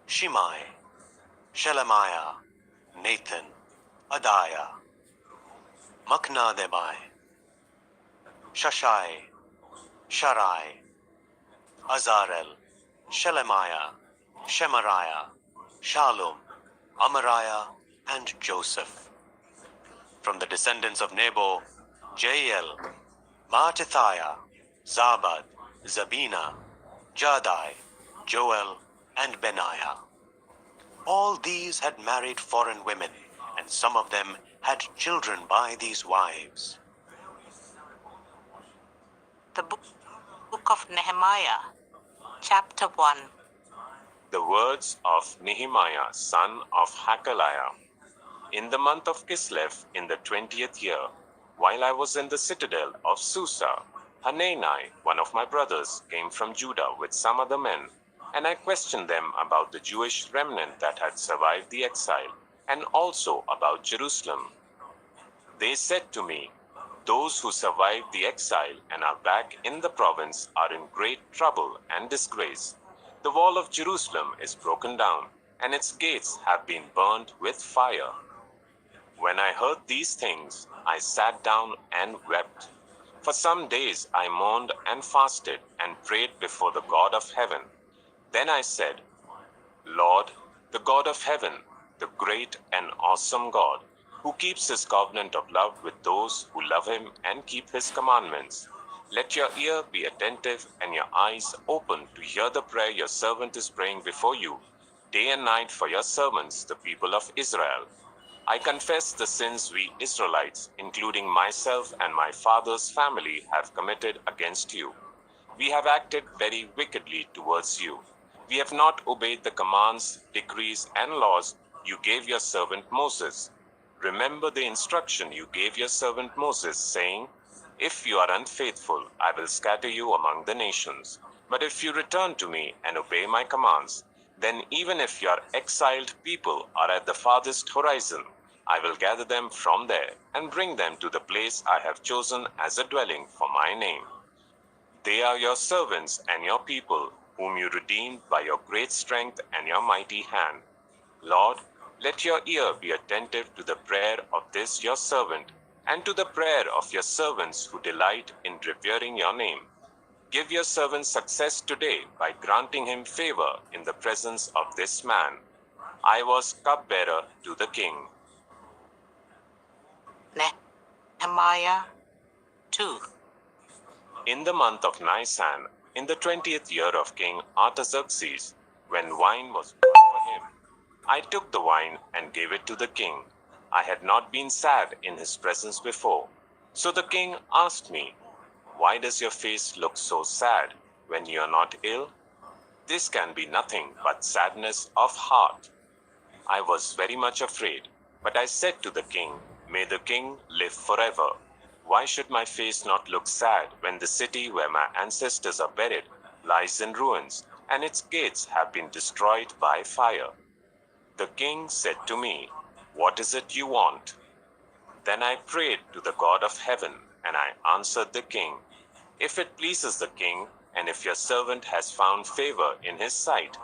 Shimei, Shelemiah, Nathan, Adiah, Maknadebai, Shashai, Sharai, Azarel, Shelemiah, Shemariah, Shallum, Amariah, and Joseph. From the descendants of Nebo, Jael, Mattithiah, Zabad, Zabina, Jadai, Joel, and Benaiah. All these had married foreign women, and some of them had children by these wives. The book of Nehemiah, chapter 1. The words of Nehemiah, son of Hakaliah. In the month of Kislev, in the 20th year, while I was in the citadel of Susa, Hanani, one of my brothers, came from Judah with some other men, and I questioned them about the Jewish remnant that had survived the exile, and also about Jerusalem. They said to me, "Those who survived the exile and are back in the province are in great trouble and disgrace. The wall of Jerusalem is broken down, and its gates have been burned with fire." When I heard these things, I sat down and wept. For some days I mourned and fasted and prayed before the God of heaven. Then I said, "Lord, the God of heaven, the great and awesome God, who keeps his covenant of love with those who love him and keep his commandments, let your ear be attentive and your eyes open to hear the prayer your servant is praying before you, day and night for your servants, the people of Israel. I confess the sins we Israelites, including myself and my father's family, have committed against you. We have acted very wickedly towards you. We have not obeyed the commands, decrees, and laws you gave your servant Moses. Remember the instruction you gave your servant Moses, saying, If you are unfaithful, I will scatter you among the nations. But if you return to me and obey my commands, then even if your exiled people are at the farthest horizon, I will gather them from there and bring them to the place I have chosen as a dwelling for my name. They are your servants and your people, whom you redeemed by your great strength and your mighty hand. Lord, let your ear be attentive to the prayer of this your servant, and to the prayer of your servants who delight in revering your name. Give your servant success today by granting him favor in the presence of this man. I was cupbearer to the king. Nehemiah 2. In the month of Nisan, in the 20th year of King Artaxerxes, when wine was brought for him, I took the wine and gave it to the king. I had not been sad in his presence before. So the king asked me, Why does your face look so sad when you are not ill? This can be nothing but sadness of heart. I was very much afraid, but I said to the king, May the king live forever. Why should my face not look sad when the city where my ancestors are buried lies in ruins, and its gates have been destroyed by fire? The king said to me, What is it you want? Then I prayed to the God of heaven, and I answered the king, If it pleases the king, and if your servant has found favor in his sight,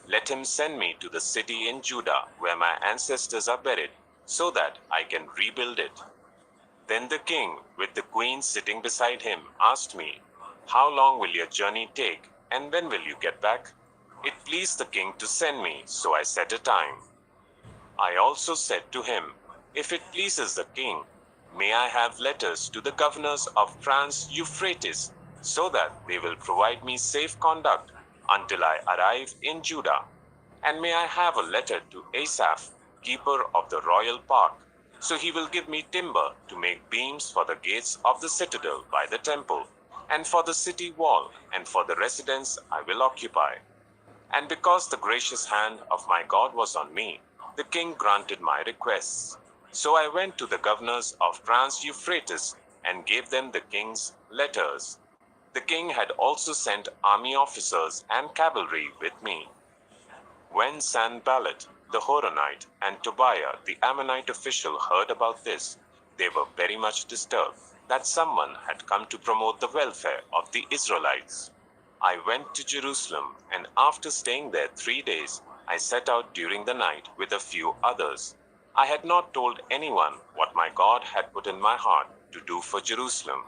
let him send me to the city in Judah where my ancestors are buried, so that I can rebuild it. Then the king, with the queen sitting beside him, asked me, How long will your journey take, and when will you get back? It pleased the king to send me, so I set a time. I also said to him, If it pleases the king, may I have letters to the governors of Trans-Euphrates, so that they will provide me safe conduct until I arrive in Judah. And may I have a letter to Asaph, keeper of the royal park, so he will give me timber to make beams for the gates of the citadel by the temple, and for the city wall, and for the residence I will occupy. And because the gracious hand of my God was on me, the king granted my requests. So I went to the governors of Trans-Euphrates and gave them the king's letters. The king had also sent army officers and cavalry with me. When Sanballat the Horonite and Tobiah the Ammonite official heard about this, they were very much disturbed that someone had come to promote the welfare of the Israelites. I went to Jerusalem, and after staying there 3 days, I set out during the night with a few others. I had not told anyone what my God had put in my heart to do for Jerusalem.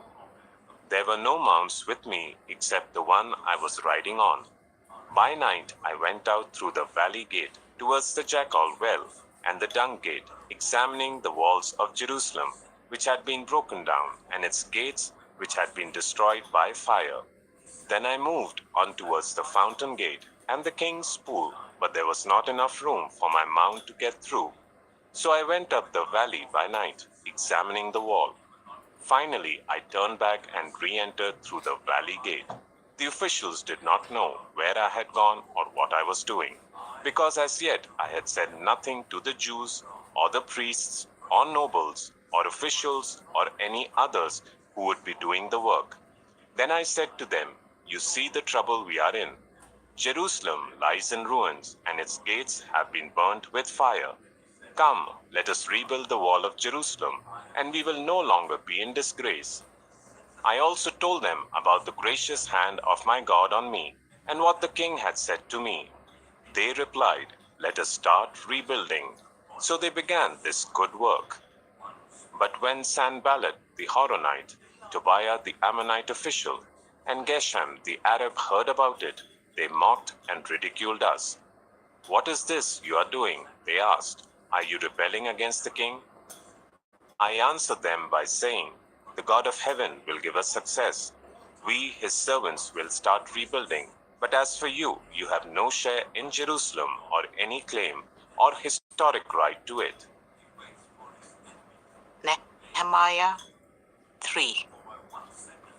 There were no mounts with me except the one I was riding on. By night I went out through the valley gate towards the Jackal well and the dung gate, examining the walls of Jerusalem, which had been broken down, and its gates, which had been destroyed by fire. Then I moved on towards the fountain gate and the king's pool, but there was not enough room for my mount to get through. So I went up the valley by night, examining the wall. Finally, I turned back and re-entered through the valley gate. The officials did not know where I had gone or what I was doing, because as yet I had said nothing to the Jews or the priests or nobles or officials or any others who would be doing the work. Then I said to them, You see the trouble we are in. Jerusalem lies in ruins, and its gates have been burnt with fire. Come, let us rebuild the wall of Jerusalem, and we will no longer be in disgrace. I also told them about the gracious hand of my God on me, and what the king had said to me. They replied, Let us start rebuilding. So they began this good work. But when Sanballat the Horonite, Tobiah the Ammonite official, and Geshem the Arab heard about it, they mocked and ridiculed us. What is this you are doing? They asked. Are you rebelling against the king? I answered them by saying, The God of heaven will give us success. We, his servants, will start rebuilding. But as for you, you have no share in Jerusalem or any claim or historic right to it. Nehemiah 3.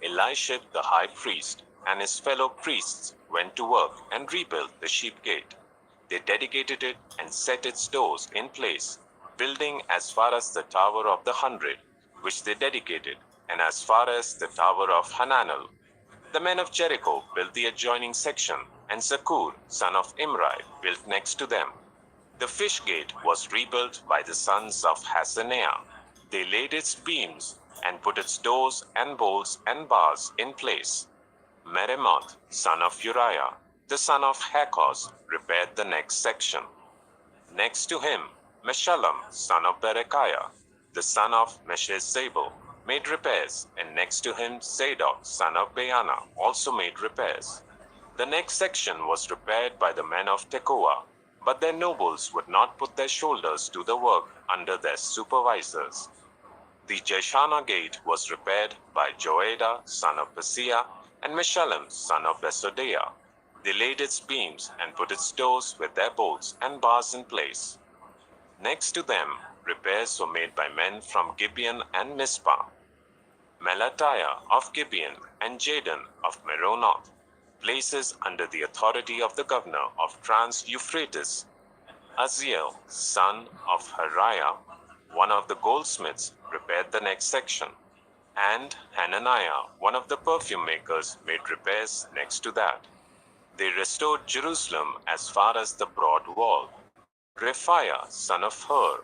Elishib the high priest and his fellow priests went to work and rebuilt the sheep gate. they dedicated it and set its doors in place, building as far as the Tower of the 100, which they dedicated, and as far as the Tower of Hananel. The men of Jericho built the adjoining section, and Zakur, son of Imri, built next to them. The fish gate was rebuilt by the sons of Hasaneah. They laid its beams and put its doors and bolts and bars in place. Meremoth, son of Uriah, the son of Hakkoz, repaired the next section. Next to him, Meshullam, son of Berechiah, the son of Meshezabel, made repairs, and next to him Zadok, son of Baana, also made repairs. The next section was repaired by the men of Tekoa, but their nobles would not put their shoulders to the work under their supervisors. The Jeshana gate was repaired by Joada, son of Paseah, and Meshullam, son of Besodeiah. They laid its beams and put its doors with their bolts and bars in place. Next to them, repairs were made by men from Gibeon and Mizpah. Melatiah of Gibeon and Jadon of Meronoth, places under the authority of the governor of Trans-Euphrates. Aziel, son of Hariah, one of the goldsmiths, repaired the next section, and Hananiah, one of the perfume makers, made repairs next to that. They restored Jerusalem as far as the broad wall. Rephaiah, son of Hur,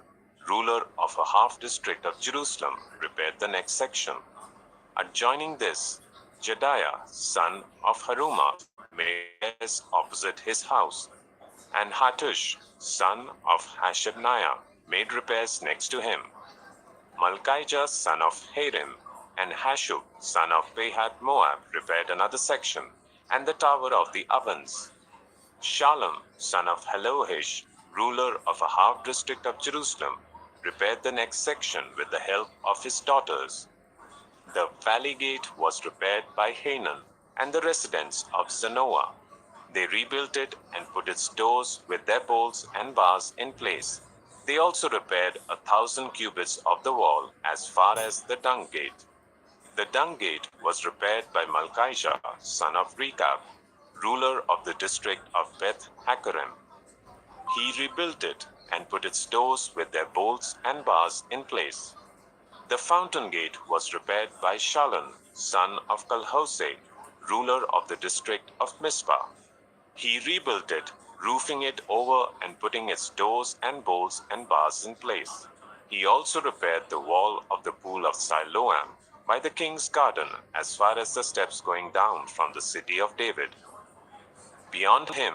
ruler of a half-district of Jerusalem, repaired the next section. Adjoining this, Jedaiah, son of Harumaph, made repairs opposite his house, and Hattush, son of Hashabniah, made repairs next to him. Malchijah, son of Harim, and Hashub, son of Pahat Moab, repaired another section, and the Tower of the Ovens. Shallum, son of Halohesh, ruler of a half-district of Jerusalem, repaired the next section with the help of his daughters. The valley gate was repaired by Hanan and the residents of Zanoah. They rebuilt it and put its doors with their bolts and bars in place. They also repaired 1,000 cubits of the wall as far as the dung gate. The dung gate was repaired by Malchijah, son of Rechab, ruler of the district of Beth Hakerem. He rebuilt it and put its doors with their bolts and bars in place. The fountain gate was repaired by Shallun, son of Kalhose, ruler of the district of Mizpah. He rebuilt it, roofing it over and putting its doors and bolts and bars in place. He also repaired the wall of the pool of Siloam by the king's garden as far as the steps going down from the city of David. Beyond him,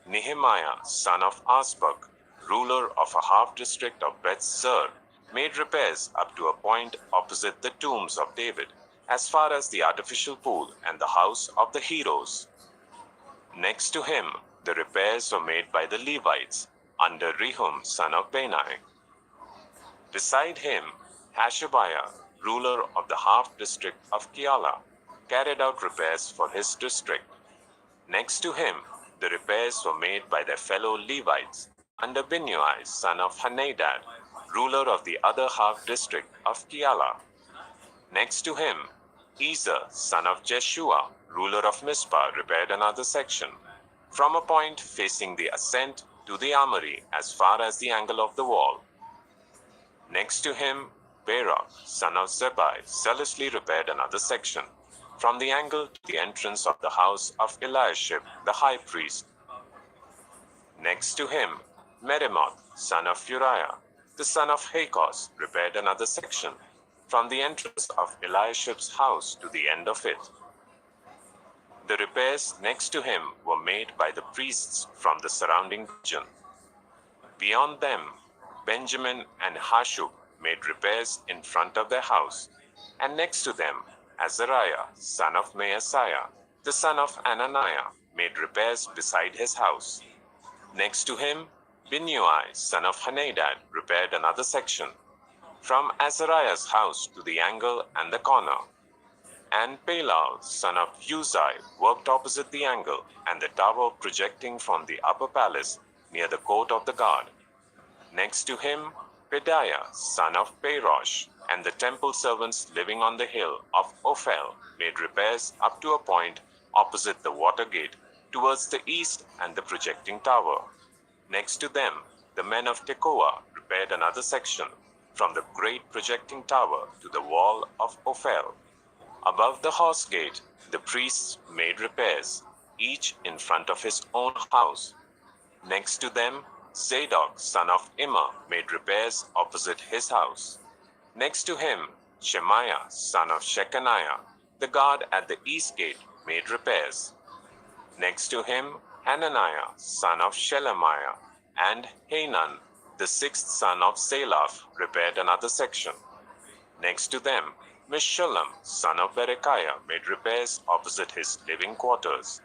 Nehemiah, son of Azbuk, ruler of a half-district of Beth-Zur, made repairs up to a point opposite the tombs of David, as far as the artificial pool and the house of the heroes. Next to him, the repairs were made by the Levites, under Rehum, son of Bani. Beside him, Hashabiah, ruler of the half-district of Keala, carried out repairs for his district. Next to him, the repairs were made by their fellow Levites, under Binnui, son of Henadad, ruler of the other half-district of Keala. Next to him, Ezer, son of Jeshua, ruler of Mizpah, repaired another section, from a point facing the ascent to the armory as far as the angle of the wall. Next to him, Barak, son of Zebai, zealously repaired another section, from the angle to the entrance of the house of Eliashib, the high priest. Next to him, Meremoth, son of Uriah, the son of Hakkoz, repaired another section, from the entrance of Eliashib's house to the end of it. The repairs next to him were made by the priests from the surrounding region. Beyond them, Benjamin and Hashub made repairs in front of their house, and next to them, Azariah, son of Maaseiah, the son of Ananiah, made repairs beside his house. Next to him, Binnui, son of Henadad, repaired another section, from Azariah's house to the angle and the corner. And Palal, son of Uzai, worked opposite the angle and the tower projecting from the upper palace near the court of the guard. Next to him, Pedaiah, son of Parosh, and the temple servants living on the hill of Ophel made repairs up to a point opposite the water gate towards the east and the projecting tower. Next to them, the men of Tekoa repaired another section, from the great projecting tower to the wall of Ophel. Above the horse gate, the priests made repairs, each in front of his own house. Next to them, Zadok, son of Immer, made repairs opposite his house. Next to him, Shemaiah, son of Shechaniah, the guard at the east gate, made repairs. Next to him, Hananiah, son of Shelemiah, and Hanan, the sixth son of Salaph, repaired another section. Next to them, Meshullam, son of Berechiah, made repairs opposite his living quarters.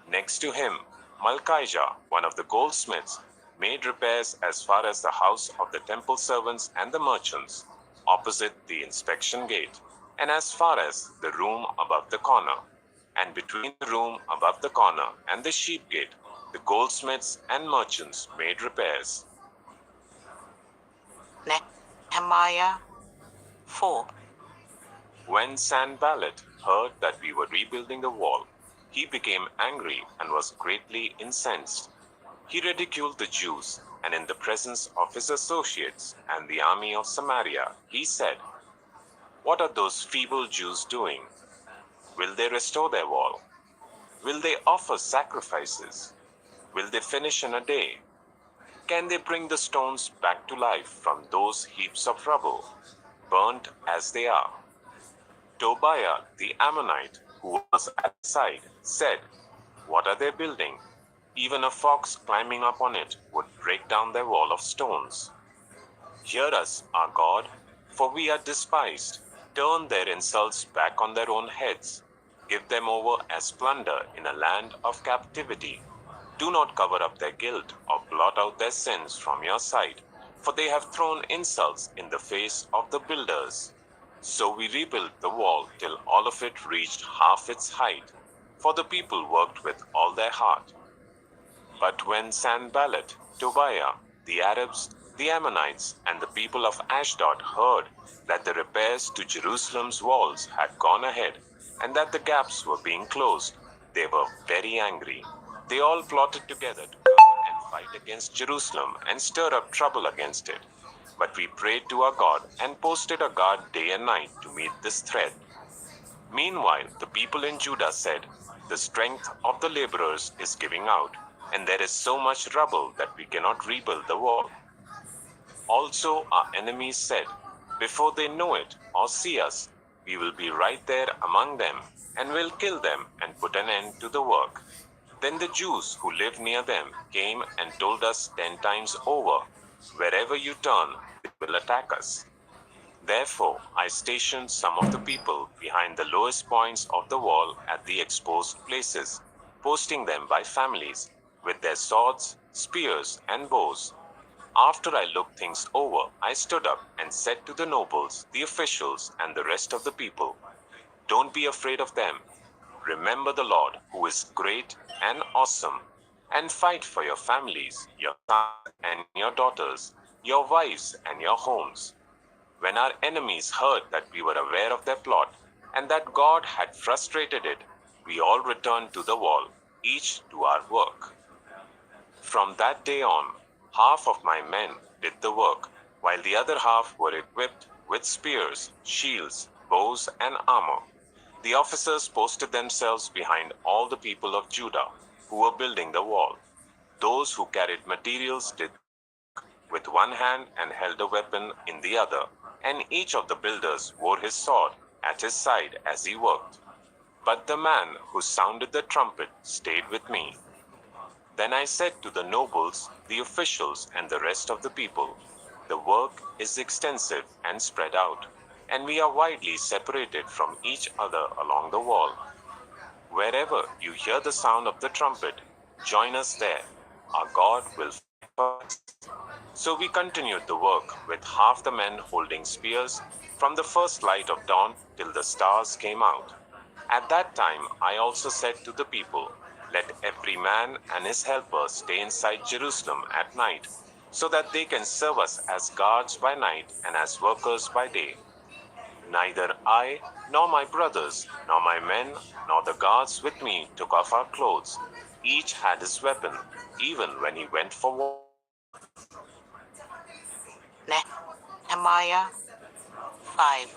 Next to him, Malchijah, one of the goldsmiths, made repairs as far as the house of the temple servants and the merchants, opposite the inspection gate, and as far as the room above the corner. And between the room above the corner and the sheep gate, the goldsmiths and merchants made repairs. Nehemiah 4. When Sanballat heard that we were rebuilding the wall, he became angry and was greatly incensed. He ridiculed the Jews, and in the presence of his associates and the army of Samaria, he said, "What are those feeble Jews doing? Will they restore their wall? Will they offer sacrifices? Will they finish in a day? Can they bring the stones back to life from those heaps of rubble, burnt as they are?" Tobiah the Ammonite, who was at the side, said, "What are they building? Even a fox climbing up on it would break down their wall of stones. Hear us, our God, for we are despised. Turn their insults back on their own heads. Give them over as plunder in a land of captivity. Do not cover up their guilt or blot out their sins from your sight, for they have thrown insults in the face of the builders." So we rebuilt the wall till all of it reached half its height, for the people worked with all their heart. But when Sanballat, Tobiah, the Arabs, the Ammonites, and the people of Ashdod heard that the repairs to Jerusalem's walls had gone ahead, and that the gaps were being closed, they were very angry. They all plotted together to come and fight against Jerusalem and stir up trouble against it. But we prayed to our God and posted a guard day and night to meet this threat. Meanwhile, the people in Judah said, "The strength of the laborers is giving out, and there is so much rubble that we cannot rebuild the wall." Also our enemies said, "Before they know it or see us, we will be right there among them, and will kill them and put an end to the work." Then the Jews who lived near them came and told us 10 times over, "Wherever you turn, they will attack us." Therefore I stationed some of the people behind the lowest points of the wall at the exposed places, posting them by families, with their swords, spears, and bows. After I looked things over, I stood up and said to the nobles, the officials, and the rest of the people, "Don't be afraid of them. Remember the Lord, who is great and awesome, and fight for your families, your sons and your daughters, your wives and your homes." When our enemies heard that we were aware of their plot, and that God had frustrated it, we all returned to the wall, each to our work. From that day on, half of my men did the work, while the other half were equipped with spears, shields, bows, and armor. The officers posted themselves behind all the people of Judah who were building the wall. Those who carried materials did with one hand and held a weapon in the other, and each of the builders wore his sword at his side as he worked. But the man who sounded the trumpet stayed with me. Then I said to the nobles, the officials, and the rest of the people, "The work is extensive and spread out, and we are widely separated from each other along the wall. Wherever you hear the sound of the trumpet, join us there. Our God will fight for us." So we continued the work with half the men holding spears from the first light of dawn till the stars came out. At that time I also said to the people, "Let every man and his helper stay inside Jerusalem at night, so that they can serve us as guards by night and as workers by day." Neither I, nor my brothers, nor my men, nor the guards with me took off our clothes. Each had his weapon, even when he went for war. Nehemiah 5.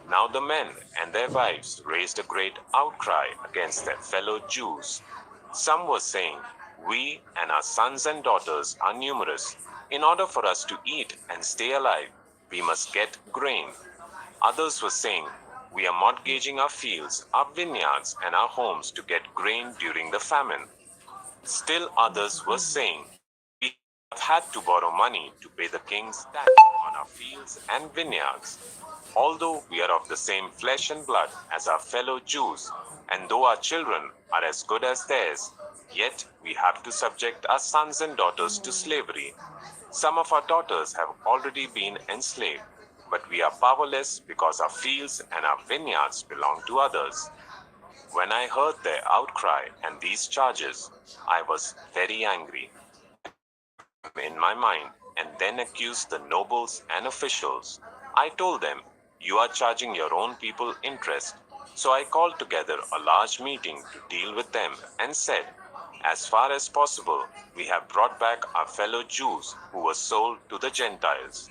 Now the men and their wives raised a great outcry against their fellow Jews. Some were saying, "We and our sons and daughters are numerous. In order for us to eat and stay alive, we must get grain." Others were saying, "We are mortgaging our fields, our vineyards, and our homes to get grain during the famine." Still others were saying, "We have had to borrow money to pay the king's tax on our fields and vineyards. Although we are of the same flesh and blood as our fellow Jews, and though our children are as good as theirs, yet we have to subject our sons and daughters to slavery. Some of our daughters have already been enslaved, but we are powerless because our fields and our vineyards belong to others." When I heard their outcry and these charges, I was very angry in my mind and then accused the nobles and officials. I told them, "You are charging your own people interest." So I called together a large meeting to deal with them and said, "As far as possible, we have brought back our fellow Jews who were sold to the Gentiles.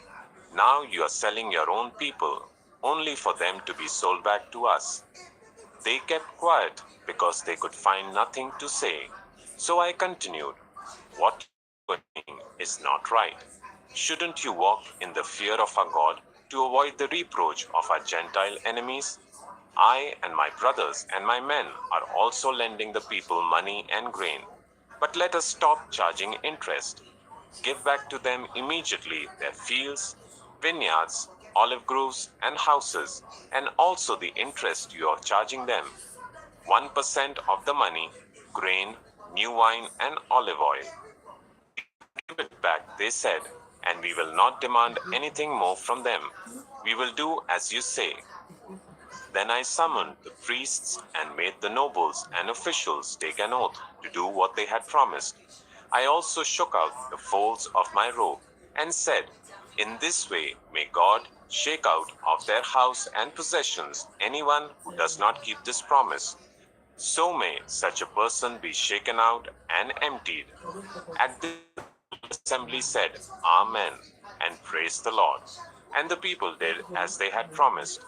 Now you are selling your own people, only for them to be sold back to us." They kept quiet because they could find nothing to say. So I continued, "What you are doing is not right. Shouldn't you walk in the fear of our God to avoid the reproach of our Gentile enemies? I and my brothers and my men are also lending the people money and grain. But let us stop charging interest. Give back to them immediately their fields, vineyards, olive groves, and houses, and also the interest you are charging them. 1% of the money, grain, new wine, and olive oil. Give it back," they said, "and we will not demand anything more from them. We will do as you say." Then I summoned the priests and made the nobles and officials take an oath to do what they had promised. I also shook out the folds of my robe and said, "In this way may God shake out of their house and possessions anyone who does not keep this promise. So may such a person be shaken out and emptied." At this, the assembly said, "Amen," and praised the Lord. And the people did as they had promised.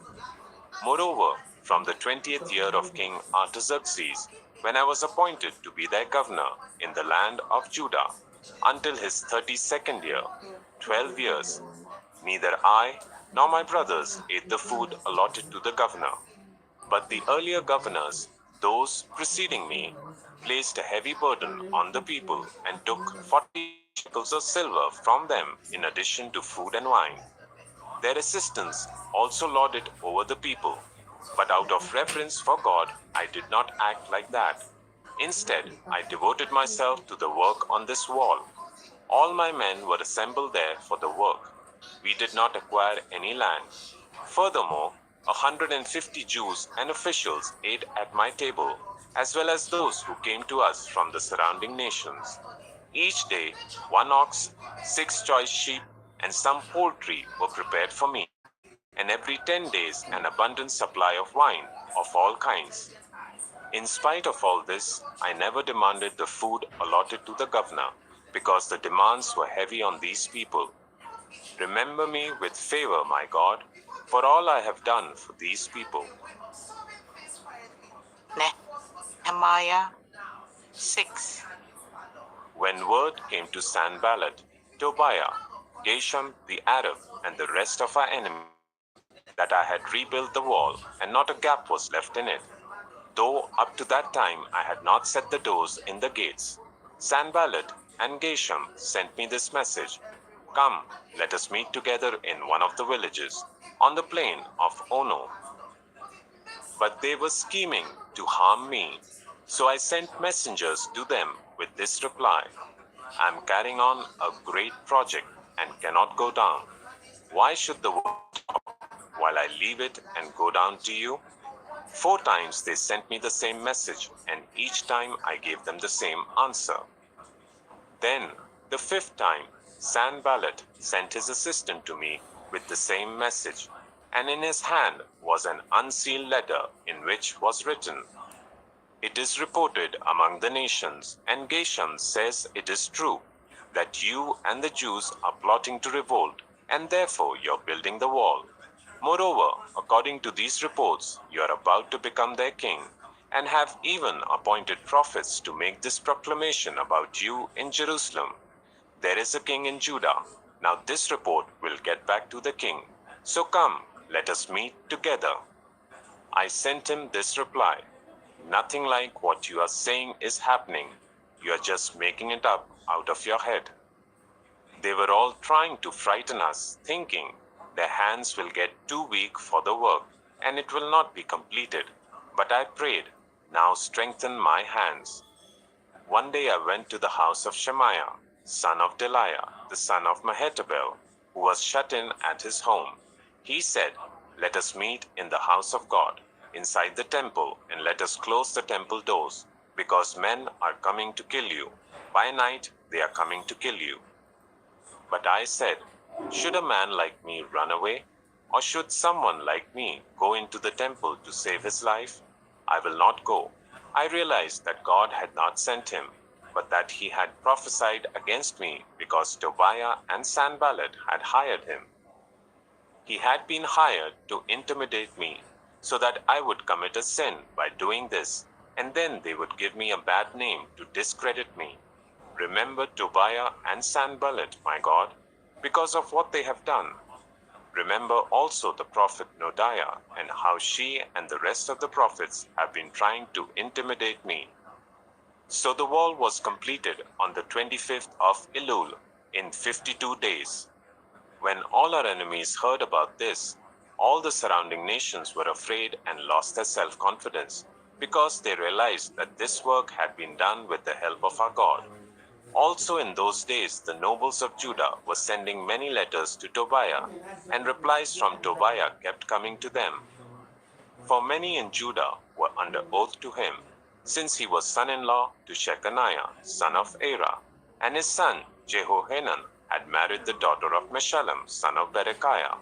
Moreover, from the 20th year of King Artaxerxes, when I was appointed to be their governor in the land of Judah, until his 32nd year, 12 years, neither I nor my brothers ate the food allotted to the governor. But the earlier governors, those preceding me, placed a heavy burden on the people and took 40 shekels of silver from them in addition to food and wine. Their assistants also lorded over the people. But out of reverence for God, I did not act like that. Instead, I devoted myself to the work on this wall. All my men were assembled there for the work. We did not acquire any land. Furthermore, 150 Jews and officials ate at my table, as well as those who came to us from the surrounding nations. Each day, 1 ox, 6 choice sheep, and some poultry were prepared for me, and every 10 days an abundant supply of wine of all kinds. In spite of all this, I never demanded the food allotted to the governor, because the demands were heavy on these people. Remember me with favor, my God, for all I have done for these people. Nehemiah 6. When word came to Sanballat, Tobiah, Geshem the Arab, and the rest of our enemies that I had rebuilt the wall, and not a gap was left in it, though up to that time I had not set the doors in the gates, Sanballat and Geshem sent me this message: "Come, let us meet together in one of the villages, on the plain of Ono." But they were scheming to harm me. So I sent messengers to them with this reply: "I am carrying on a great project and cannot go down. Why should the work stop while I leave it and go down to you?" 4 times they sent me the same message, and each time I gave them the same answer. Then, the 5th time, Sanballat sent his assistant to me with the same message, and in his hand was an unsealed letter in which was written, "It is reported among the nations, and Geshem says it is true, that you and the Jews are plotting to revolt and therefore you're building the wall. Moreover, according to these reports, you are about to become their king, and have even appointed prophets to make this proclamation about you in Jerusalem. There is a king in Judah. Now this report will get back to the king. So come, let us meet together. I sent him this reply. Nothing like what you are saying is happening. You are just making it up out of your head. They were all trying to frighten us, thinking their hands will get too weak for the work, and it will not be completed. But I prayed, now strengthen my hands. One day I went to the house of Shemaiah, son of Delaiah, the son of Mehetabel, who was shut in at his home. He said, let us meet in the house of God, inside the temple, and let us close the temple doors, because men are coming to kill you. By night they are coming to kill you. But I said, should a man like me run away? Or should someone like me go into the temple to save his life? I will not go. I realized that God had not sent him, but that he had prophesied against me because Tobiah and Sanballat had hired him. He had been hired to intimidate me, so that I would commit a sin by doing this, and then they would give me a bad name to discredit me. Remember Tobiah and Sanballat, my God, because of what they have done. Remember also the prophet Noadiah, and how she and the rest of the prophets have been trying to intimidate me. So the wall was completed on the 25th of Elul in 52 days. When all our enemies heard about this, all the surrounding nations were afraid and lost their self-confidence, because they realized that this work had been done with the help of our God. Also in those days, the nobles of Judah were sending many letters to Tobiah, and replies from Tobiah kept coming to them. For many in Judah were under oath to him, since he was son-in-law to Shechaniah, son of Ezra, and his son Jehohanan had married the daughter of Meshullam, son of Berechiah.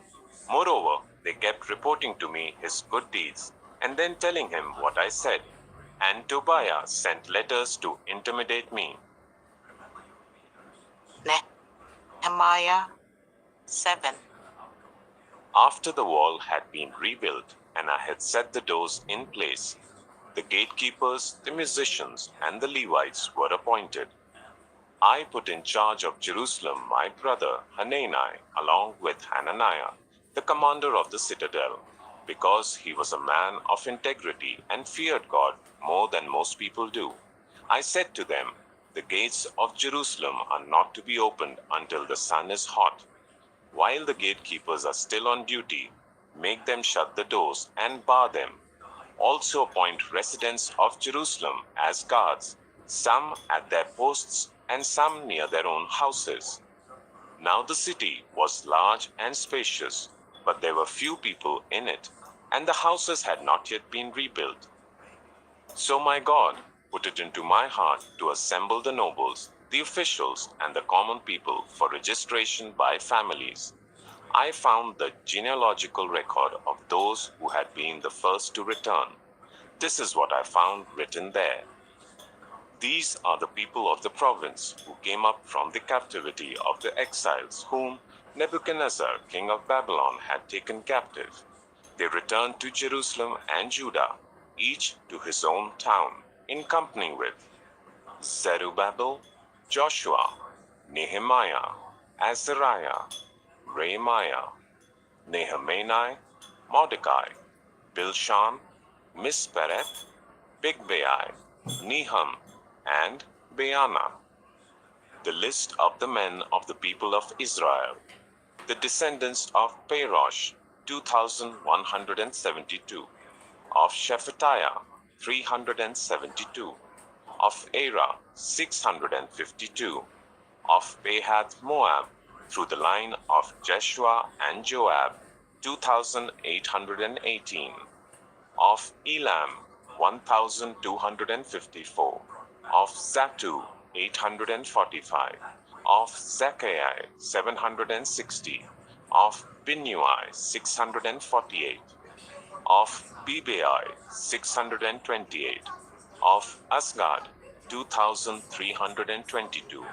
Moreover, they kept reporting to me his good deeds, and then telling him what I said. And Tobiah sent letters to intimidate me. Nehemiah 7. After the wall had been rebuilt, and I had set the doors in place, the gatekeepers, the musicians, and the Levites were appointed. I put in charge of Jerusalem my brother Hanani, along with Hananiah, the commander of the citadel, because he was a man of integrity and feared God more than most people do. I said to them, the gates of Jerusalem are not to be opened until the sun is hot. While the gatekeepers are still on duty, make them shut the doors and bar them. Also appoint residents of Jerusalem as guards, some at their posts and some near their own houses. Now the city was large and spacious, but there were few people in it, and the houses had not yet been rebuilt. So my God put it into my heart to assemble the nobles, the officials, and the common people for registration by families. I found the genealogical record of those who had been the first to return. This is what I found written there. These are the people of the province who came up from the captivity of the exiles whom Nebuchadnezzar, king of Babylon, had taken captive. They returned to Jerusalem and Judah, each to his own town, in company with Zerubbabel, Joshua, Nehemiah, Azariah, Rehemiah, Nehemiah, Mordecai, Bilshan, Mispereth, Bigvai, Nehum, and Baana. The list of the men of the people of Israel, the descendants of Parosh, 2,172, of Shephatiah, 372, of Era, 652, of Pahath Moab, through the line of Jeshua and Joab, 2,818, of Elam, 1,254, of Zattu, 845, of Zechariah, 760, of Binnui, 648, of Bebai, 628, of Asgad, 2,322,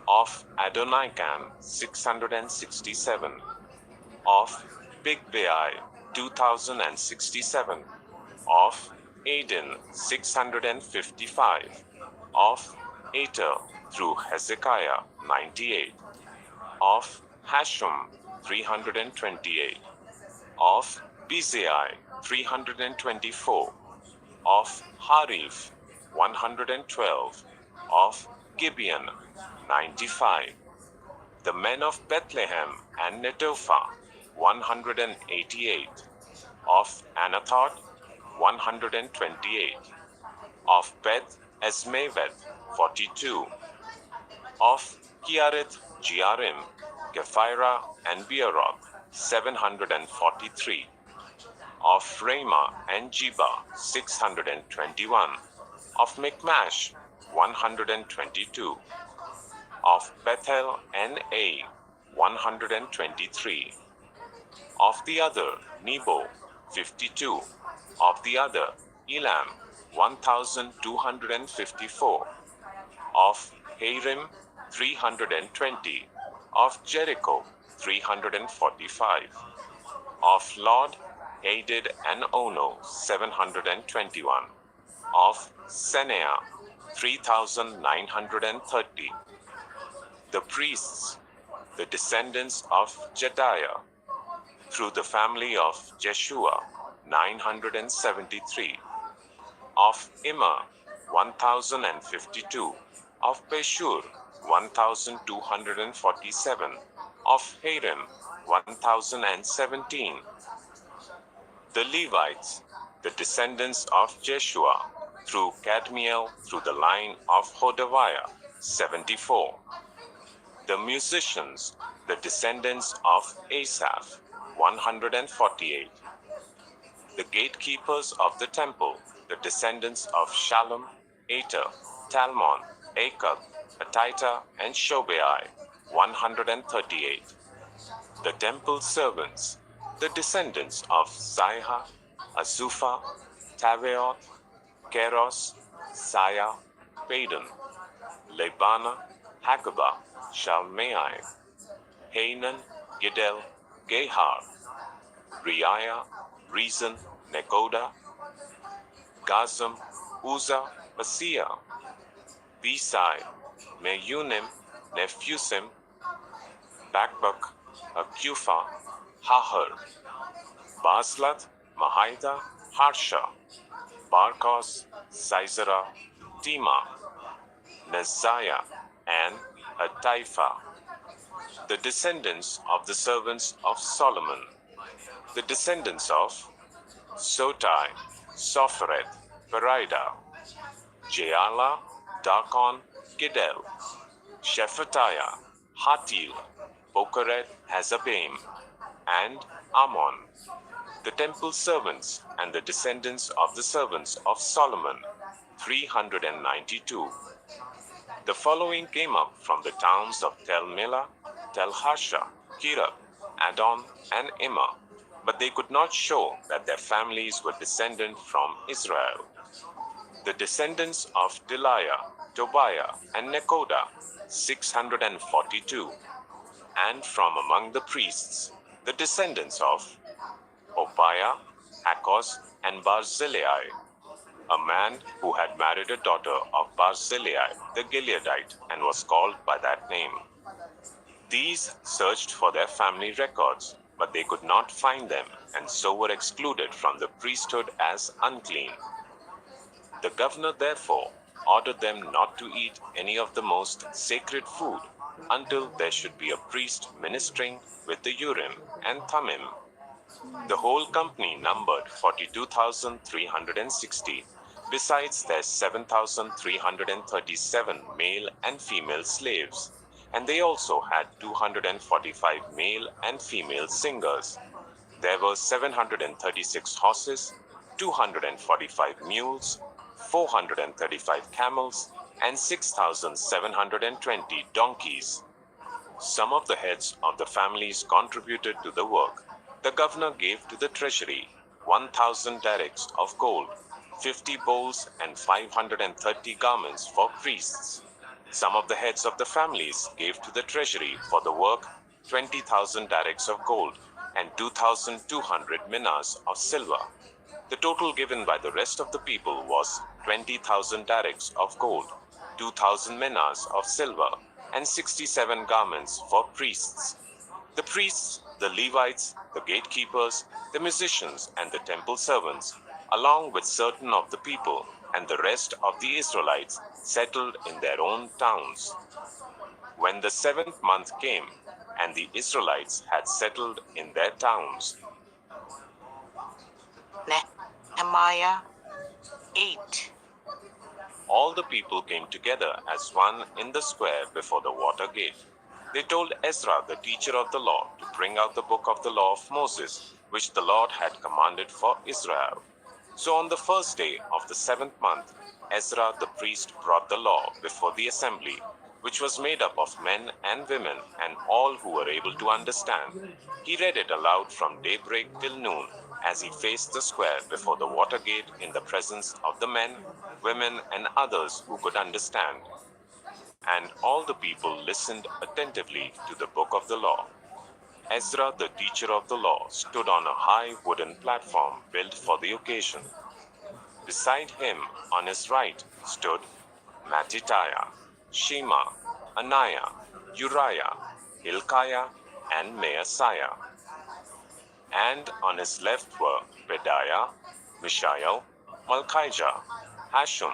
of Adonikam 667, of Bigvai 2067, of Aden 655, of Ater through Hezekiah 98, of Hashum 328, of Bezai 324, of Harif 112, of Gibeon 95, the men of Bethlehem and Netophah 188, of Anathoth 128, of Beth Esmaveth 42, of Kiareth Jearim, Kephirah and Beeroth 743, of Ramah and Jeba 621, of Michmash 122, of Bethel and Ai 123, of the other Nebo 52, of the other Elam 1254, of Harim 320, of Jericho 345, of Lod, Hadid and Ono 721, of Senea 3930. The priests, the descendants of Jediah, through the family of Jeshua 973, of Immer 1052, of Peshur 1247, of Harim 1017. The Levites, the descendants of Jeshua, through Kadmiel, through the line of Hodaviah 74. The musicians, the descendants of Asaph 148. The gatekeepers of the temple, the descendants of Shallum, Ater, Talmon, Akab, Atita, and Shobai 138. The temple servants, the descendants of Ziha, Azupha, Taveoth, Keros, Saya, Padan, Lebana, Hagabah, Shalmai, Hanan, Gidel, Gehar, Reiah, Rezin, Nekoda, Gazam, Uzzah, Basia, Besai, Meunim, Nephusim, Bakbuk, Akufa, Hahar, Baslat, Mahida, Harsha, Barkos, Sisera, Tema, Neziah, and Hataifa. The descendants of the servants of Solomon, the descendants of Sotai, Sopheret, Perida, Jaala, Darkon, Gidel, Shephatiah, Hatil, Pokeret, Hazabaim, and Ammon. The temple servants and the descendants of the servants of Solomon, 392. The following came up from the towns of Tel Melah, Tel Harsha, Kirab, Adon, and Immer, but they could not show that their families were descended from Israel. The descendants of Deliah, Tobiah, and Nekoda, 642. And from among the priests, the descendants of Opiah, Akos, and Barzillai, a man who had married a daughter of Barzillai the Gileadite and was called by that name. These searched for their family records, but they could not find them, and so were excluded from the priesthood as unclean. The governor therefore ordered them not to eat any of the most sacred food until there should be a priest ministering with the Urim and Thummim. The whole company numbered 42,360, besides their 7,337 male and female slaves, and they also had 245 male and female singers. There were 736 horses, 245 mules, 435 camels, and 6,720 donkeys. Some of the heads of the families contributed to the work. The governor gave to the treasury 1,000 derricks of gold, 50 bowls, and 530 garments for priests. Some of the heads of the families gave to the treasury for the work 20,000 darics of gold and 2,200 minas of silver. The total given by the rest of the people was 20,000 darics of gold, 2,000 minas of silver, and 67 garments for priests. The priests, the Levites, the gatekeepers, the musicians, and the temple servants, along with certain of the people and the rest of the Israelites, settled in their own towns. When the 7th month came, and the Israelites had settled in their towns, Nehemiah 8. all the people came together as one in the square before the water gate. They told Ezra, the teacher of the law, to bring out the book of the law of Moses, which the Lord had commanded for Israel. So on the first day of the 7th month, Ezra the priest brought the law before the assembly, which was made up of men and women and all who were able to understand. He read it aloud from daybreak till noon, as he faced the square before the water gate in the presence of the men, women, and others who could understand. And all the people listened attentively to the book of the law. Ezra, the teacher of the law, stood on a high wooden platform built for the occasion. Beside him, on his right, stood Mattithiah, Shema, Ananiah, Uriah, Hilkiah, and Maaseiah. And on his left were Pedaiah, Mishael, Malchijah, Hashum,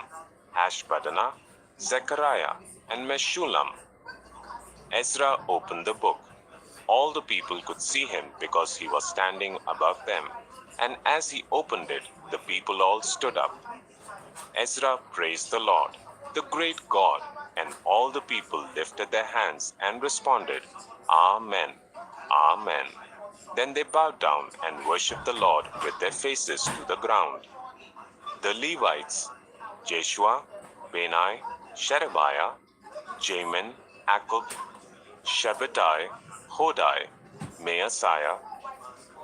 Hashbaddanah, Zechariah, and Meshullam. Ezra opened the book. All the people could see him because he was standing above them, and as he opened it, the people all stood up. Ezra praised the Lord, the great God, and all the people lifted their hands and responded, Amen, Amen. Then they bowed down and worshipped the Lord with their faces to the ground. The Levites, Jeshua, Bani, Sherebiah, Jamin, Akkub, Shabbatai, Hodai, Maaseiah,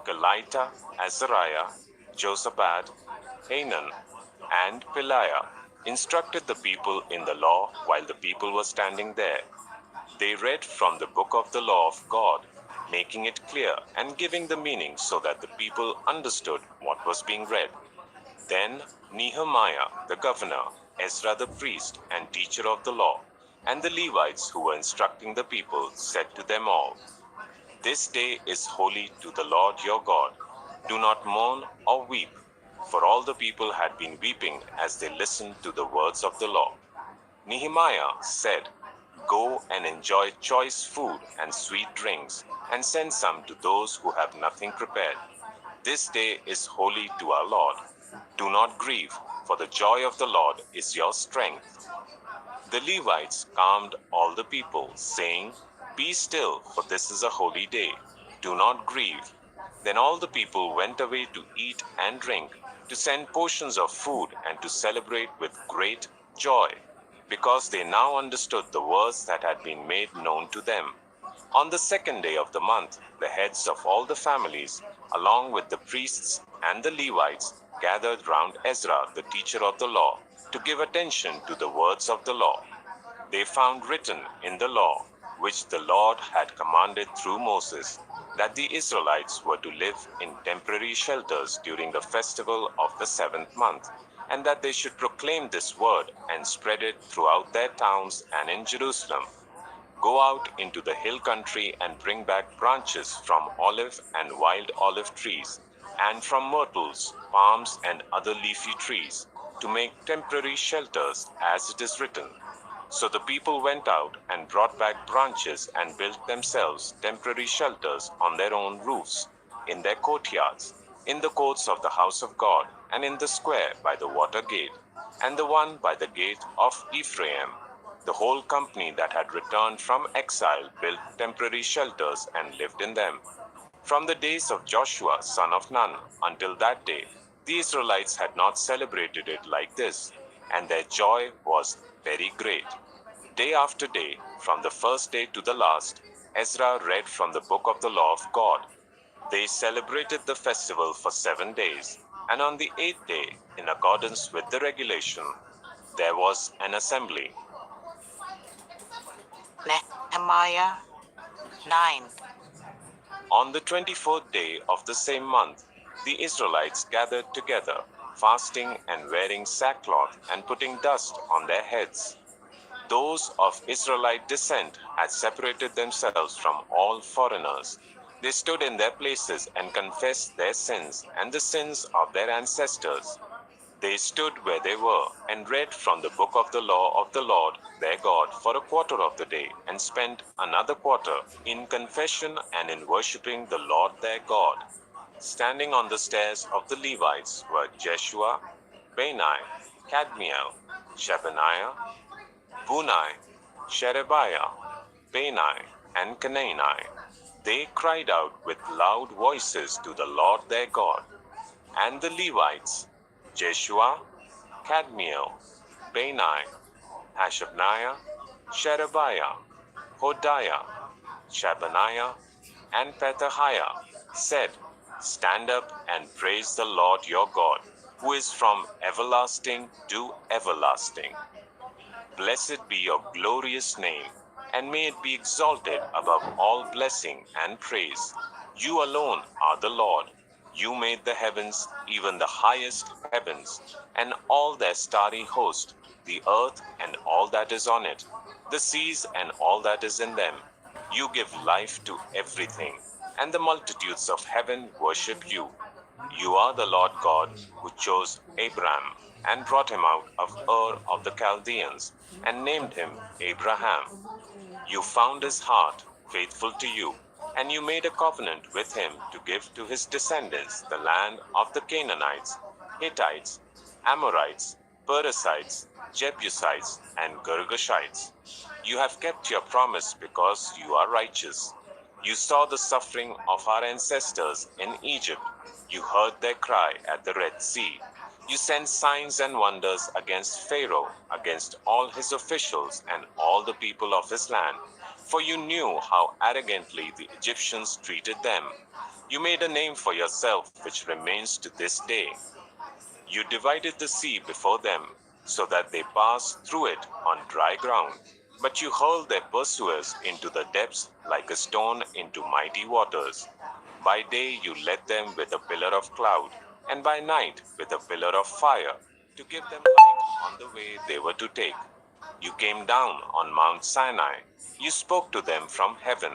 Kelita, Azariah, Josabad, Hanan, and Peliah instructed the people in the law while the people were standing there. They read from the book of the law of God, making it clear and giving the meaning so that the people understood what was being read. Then Nehemiah, the governor, Ezra the priest and teacher of the law, and the Levites who were instructing the people said to them all, This day is holy to the Lord your God. Do not mourn or weep, for all the people had been weeping as they listened to the words of the law. Nehemiah said, Go and enjoy choice food and sweet drinks, and send some to those who have nothing prepared. This day is holy to our Lord. Do not grieve, for the joy of the Lord is your strength. The Levites calmed all the people, saying, Be still, for this is a holy day. Do not grieve. Then all the people went away to eat and drink, to send portions of food and to celebrate with great joy, because they now understood the words that had been made known to them. On the 2nd day of the month, the heads of all the families, along with the priests and the Levites, gathered round Ezra, the teacher of the law, to give attention to the words of the law. They found written in the law, which the Lord had commanded through Moses, that the Israelites were to live in temporary shelters during the festival of the 7th month, and that they should proclaim this word and spread it throughout their towns and in Jerusalem. Go out into the hill country and bring back branches from olive and wild olive trees, and from myrtles, palms, and other leafy trees, to make temporary shelters, as it is written. So the people went out and brought back branches and built themselves temporary shelters on their own roofs, in their courtyards, in the courts of the house of God, and in the square by the water gate, and the one by the gate of Ephraim. The whole company that had returned from exile built temporary shelters and lived in them. From the days of Joshua, son of Nun, until that day, the Israelites had not celebrated it like this, and their joy was very great. Day after day, from the first day to the last, Ezra read from the book of the law of God. They celebrated the festival for 7 days, and on the 8th day, in accordance with the regulation, there was an assembly. Nehemiah 9. On the 24th day of the same month, the Israelites gathered together, fasting and wearing sackcloth and putting dust on their heads. Those of Israelite descent had separated themselves from all foreigners. They stood in their places and confessed their sins and the sins of their ancestors. They stood where they were and read from the book of the law of the Lord their God for a quarter of the day, and spent another quarter in confession and in worshipping the Lord their God. Standing on the stairs of the Levites were Jeshua, Bani, Kadmiel, Shebaniah, Bunai, Sherebiah, Bani, and Canaani. They cried out with loud voices to the Lord their God. And the Levites, Jeshua, Kadmiel, Bani, Hashabniah, Sherebiah, Hodiah, Shebaniah, and Pethahiah, said, Stand up and praise the Lord your God, who is from everlasting to everlasting. Blessed be your glorious name, and may it be exalted above all blessing and praise. You alone are the Lord. You made the heavens, even the highest heavens, and all their starry host, the earth and all that is on it, the seas and all that is in them. You give life to everything, and the multitudes of heaven worship you. You are the Lord God who chose Abraham and brought him out of Ur of the Chaldeans and named him Abraham. You found his heart faithful to you, and you made a covenant with him to give to his descendants the land of the Canaanites, Hittites, Amorites, Perizzites, Jebusites, and Girgashites. You have kept your promise because you are righteous. You saw the suffering of our ancestors in Egypt. You heard their cry at the Red Sea. You sent signs and wonders against Pharaoh, against all his officials and all the people of his land, for you knew how arrogantly the Egyptians treated them. You made a name for yourself which remains to this day. You divided the sea before them, so that they passed through it on dry ground. But you hurled their pursuers into the depths like a stone into mighty waters. By day you led them with a pillar of cloud, and by night with a pillar of fire, to give them light on the way they were to take. You came down on Mount Sinai. You spoke to them from heaven.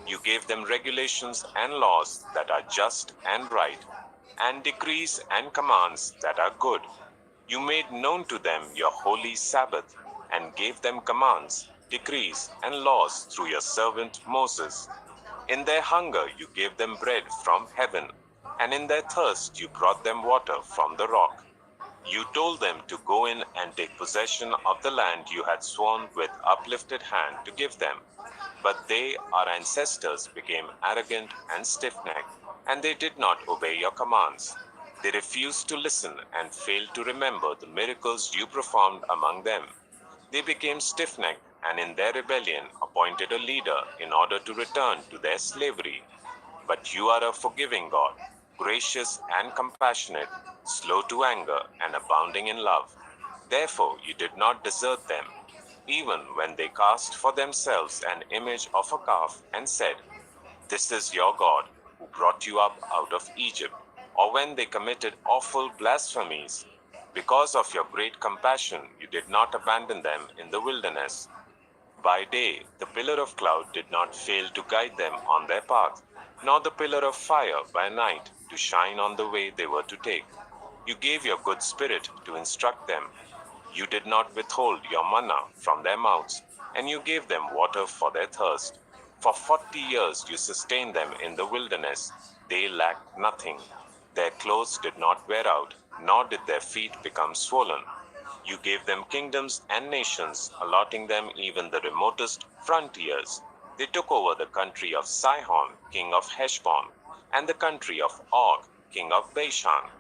You gave them regulations and laws that are just and right, and decrees and commands that are good. You made known to them your holy Sabbath, and gave them commands, decrees, and laws through your servant Moses. In their hunger you gave them bread from heaven, and in their thirst you brought them water from the rock. You told them to go in and take possession of the land you had sworn with uplifted hand to give them. But they, our ancestors, became arrogant and stiff-necked, and they did not obey your commands. They refused to listen and failed to remember the miracles you performed among them. They became stiff-necked and in their rebellion appointed a leader in order to return to their slavery. But you are a forgiving God, gracious and compassionate, slow to anger and abounding in love. Therefore you did not desert them, even when they cast for themselves an image of a calf and said, This is your God, who brought you up out of Egypt, or when they committed awful blasphemies. Because of your great compassion, you did not abandon them in the wilderness. By day, the pillar of cloud did not fail to guide them on their path, nor the pillar of fire by night to shine on the way they were to take. You gave your good spirit to instruct them. You did not withhold your manna from their mouths, and you gave them water for their thirst. For 40 years you sustained them in the wilderness. They lacked nothing. Their clothes did not wear out, nor did their feet become swollen. You gave them kingdoms and nations, allotting them even the remotest frontiers. They took over the country of Sihon, king of Heshbon, and the country of Og, king of Bashan.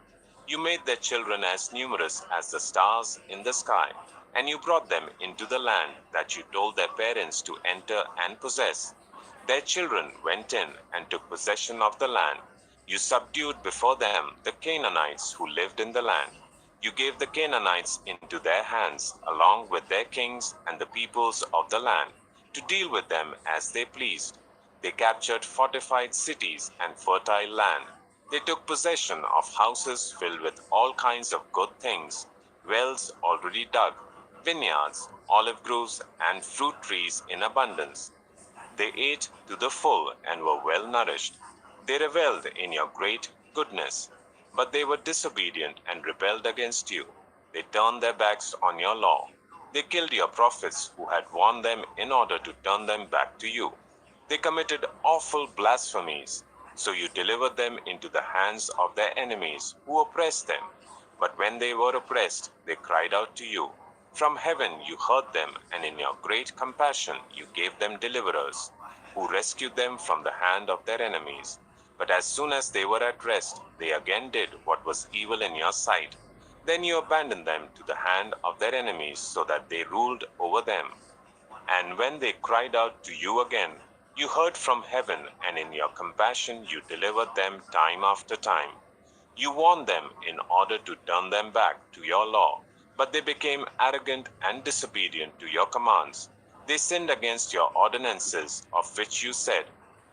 You made their children as numerous as the stars in the sky, and you brought them into the land that you told their parents to enter and possess. Their children went in and took possession of the land. You subdued before them the Canaanites who lived in the land. You gave the Canaanites into their hands, along with their kings and the peoples of the land, to deal with them as they pleased. They captured fortified cities and fertile land. They took possession of houses filled with all kinds of good things, wells already dug, vineyards, olive groves, and fruit trees in abundance. They ate to the full and were well nourished. They reveled in your great goodness, but they were disobedient and rebelled against you. They turned their backs on your law. They killed your prophets who had warned them in order to turn them back to you. They committed awful blasphemies, so you delivered them into the hands of their enemies who oppressed them. But when they were oppressed, they cried out to you. From heaven you heard them, and in your great compassion you gave them deliverers, who rescued them from the hand of their enemies. But as soon as they were at rest, they again did what was evil in your sight. Then you abandoned them to the hand of their enemies, so that they ruled over them. And when they cried out to you again, you heard from heaven, and in your compassion you delivered them time after time. You warned them in order to turn them back to your law, but they became arrogant and disobedient to your commands. They sinned against your ordinances, of which you said,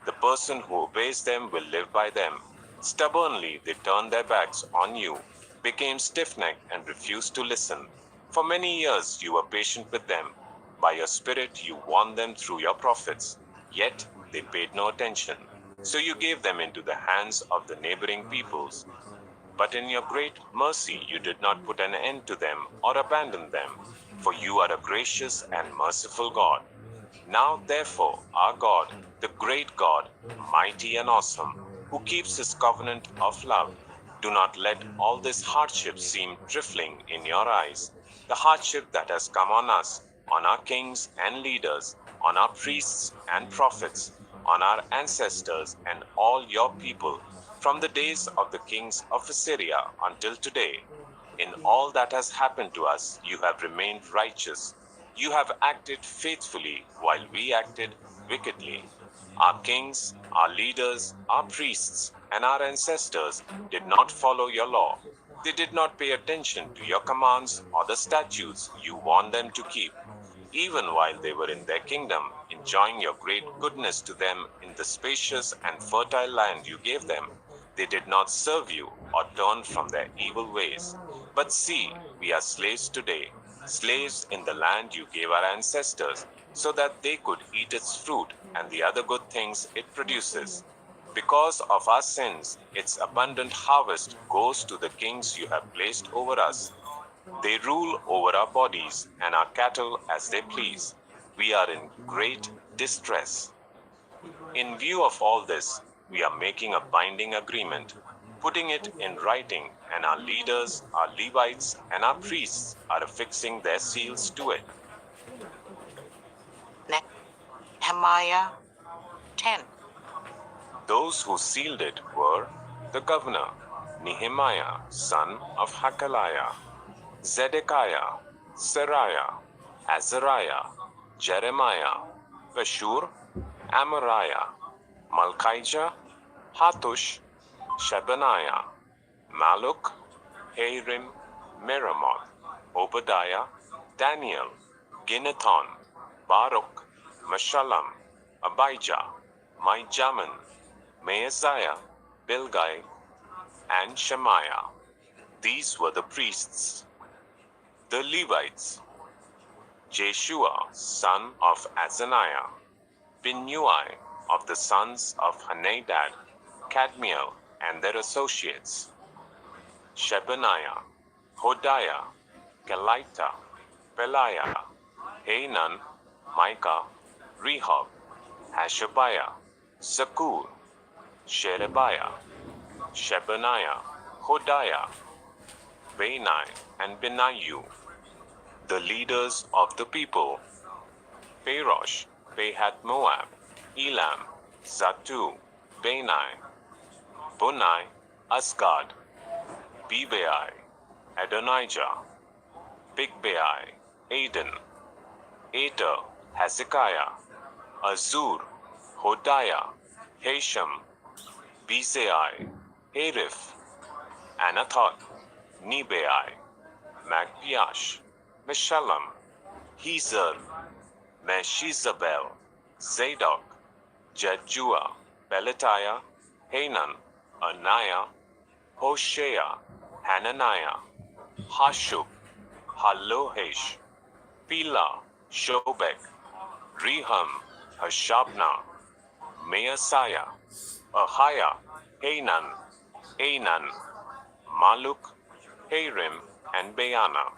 "The person who obeys them will live by them." Stubbornly they turned their backs on you, became stiff-necked, and refused to listen. For many years you were patient with them. By your Spirit you warned them through your prophets, yet they paid no attention. So you gave them into the hands of the neighboring peoples. But in your great mercy you did not put an end to them or abandon them, for you are a gracious and merciful God. Now therefore, our God, the great God, mighty and awesome, who keeps his covenant of love, do not let all this hardship seem trifling in your eyes, the hardship that has come on us, on our kings and leaders, on our priests and prophets, on our ancestors and all your people, from the days of the kings of Assyria until today. In all that has happened to us, you have remained righteous. You have acted faithfully while we acted wickedly. Our kings, our leaders, our priests, and our ancestors did not follow your law. They did not pay attention to your commands or the statutes you warned them to keep. Even while they were in their kingdom, enjoying your great goodness to them in the spacious and fertile land you gave them, they did not serve you or turn from their evil ways. But see, we are slaves today, slaves in the land you gave our ancestors, so that they could eat its fruit and the other good things it produces. Because of our sins, its abundant harvest goes to the kings you have placed over us. They rule over our bodies and our cattle as they please. We are in great distress. In view of all this, we are making a binding agreement, putting it in writing, and our leaders, our Levites, and our priests are affixing their seals to it. Nehemiah 10. Those who sealed it were the governor, Nehemiah, son of Hakaliah, Zedekiah, Seraiah, Azariah, Jeremiah, Pashur, Amariah, Malchijah, Hattush, Shebaniah, Maluk, Harim, Meremoth, Obadiah, Daniel, Ginnethon, Baruch, Meshullam, Abijah, Mijamin, Maaziah, Bilgai, and Shemaiah. These were the priests. The Levites: Jeshua, son of Azaniah, Binnui of the sons of Henadad, Kadmiel and their associates, Shebaniah, Hodiah, Kelita, Peliah, Hanan, Micah, Rehob, Hashabiah, Zakur, Sherebiah, Shebaniah, Hodiah, Bani, and Benayu. The leaders of the people: Parosh, Pahath Moab, Elam, Zatu, Bani, Bunai, Asgad, Bebai, Adonijah, Bigbai, Aden, Ater, Hezekiah, Azur, Hodiah, Hashem, Bezai, Hariph, Anathoth, Nebai, Magpiash, Meshullam, Hezer, Meshizabel, Zadok, Jejua, Pelatiah, Hanan, Ananiah, Hoshea, Hananiah, Hashub, Halohesh, Pila, Shobek, Rehum, Hashabna, Maaseiah, Ahiah, Hanan, Anan, Maluk, Harim, and Baana.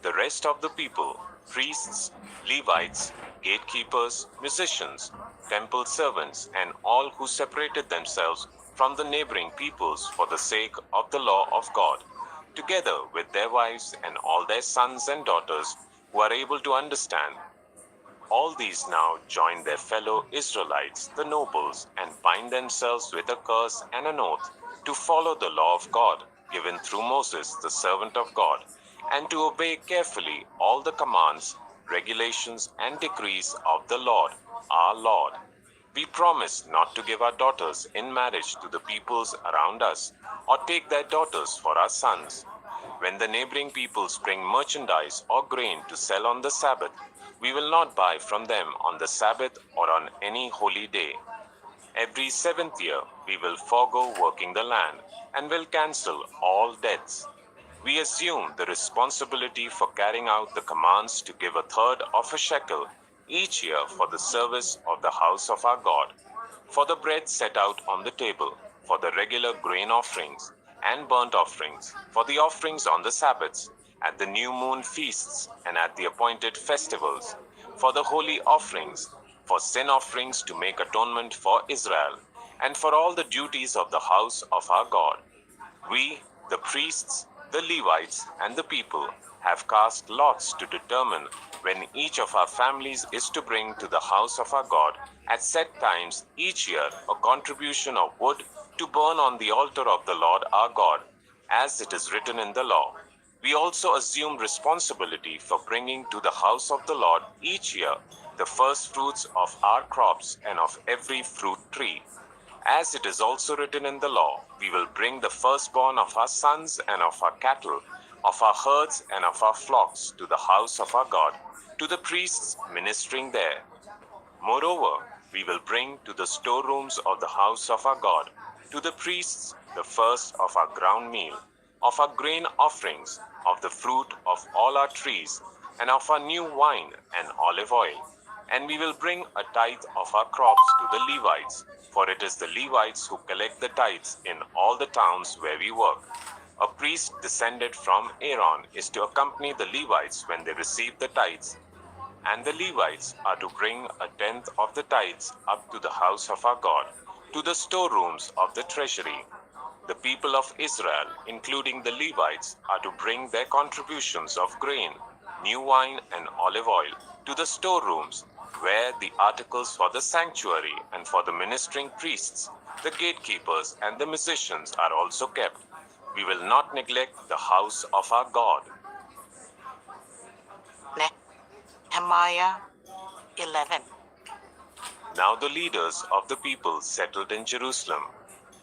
The rest of the people, priests, Levites, gatekeepers, musicians, temple servants, and all who separated themselves from the neighboring peoples for the sake of the law of God, together with their wives and all their sons and daughters who are able to understand. All these now join their fellow Israelites, the nobles, and bind themselves with a curse and an oath to follow the law of God given through Moses, the servant of God, and to obey carefully all the commands, regulations, and decrees of the Lord, our Lord. We promise not to give our daughters in marriage to the peoples around us, or take their daughters for our sons. When the neighboring peoples bring merchandise or grain to sell on the Sabbath, we will not buy from them on the Sabbath or on any holy day. Every seventh year, we will forego working the land and will cancel all debts. We assume the responsibility for carrying out the commands to give a third of a shekel each year for the service of the house of our God, for the bread set out on the table, for the regular grain offerings and burnt offerings, for the offerings on the Sabbaths, at the new moon feasts, and at the appointed festivals, for the holy offerings, for sin offerings to make atonement for Israel, and for all the duties of the house of our God. We, the priests, the Levites, and the people, have cast lots to determine when each of our families is to bring to the house of our God at set times each year a contribution of wood to burn on the altar of the Lord our God, as it is written in the law. We also assume responsibility for bringing to the house of the Lord each year the first fruits of our crops and of every fruit tree. As it is also written in the law, we will bring the firstborn of our sons and of our cattle, of our herds and of our flocks to the house of our God, to the priests ministering there. Moreover, we will bring to the storerooms of the house of our God, to the priests, the first of our ground meal, of our grain offerings, of the fruit of all our trees, and of our new wine and olive oil. And we will bring a tithe of our crops to the Levites, for it is the Levites who collect the tithes in all the towns where we work. A priest descended from Aaron is to accompany the Levites when they receive the tithes, and the Levites are to bring a tenth of the tithes up to the house of our God, to the storerooms of the treasury. The people of Israel, including the Levites, are to bring their contributions of grain, new wine, and olive oil to the storerooms, where the articles for the sanctuary and for the ministering priests, the gatekeepers, and the musicians are also kept. We will not neglect the house of our God. Nehemiah 11. Now the leaders of the people settled in Jerusalem.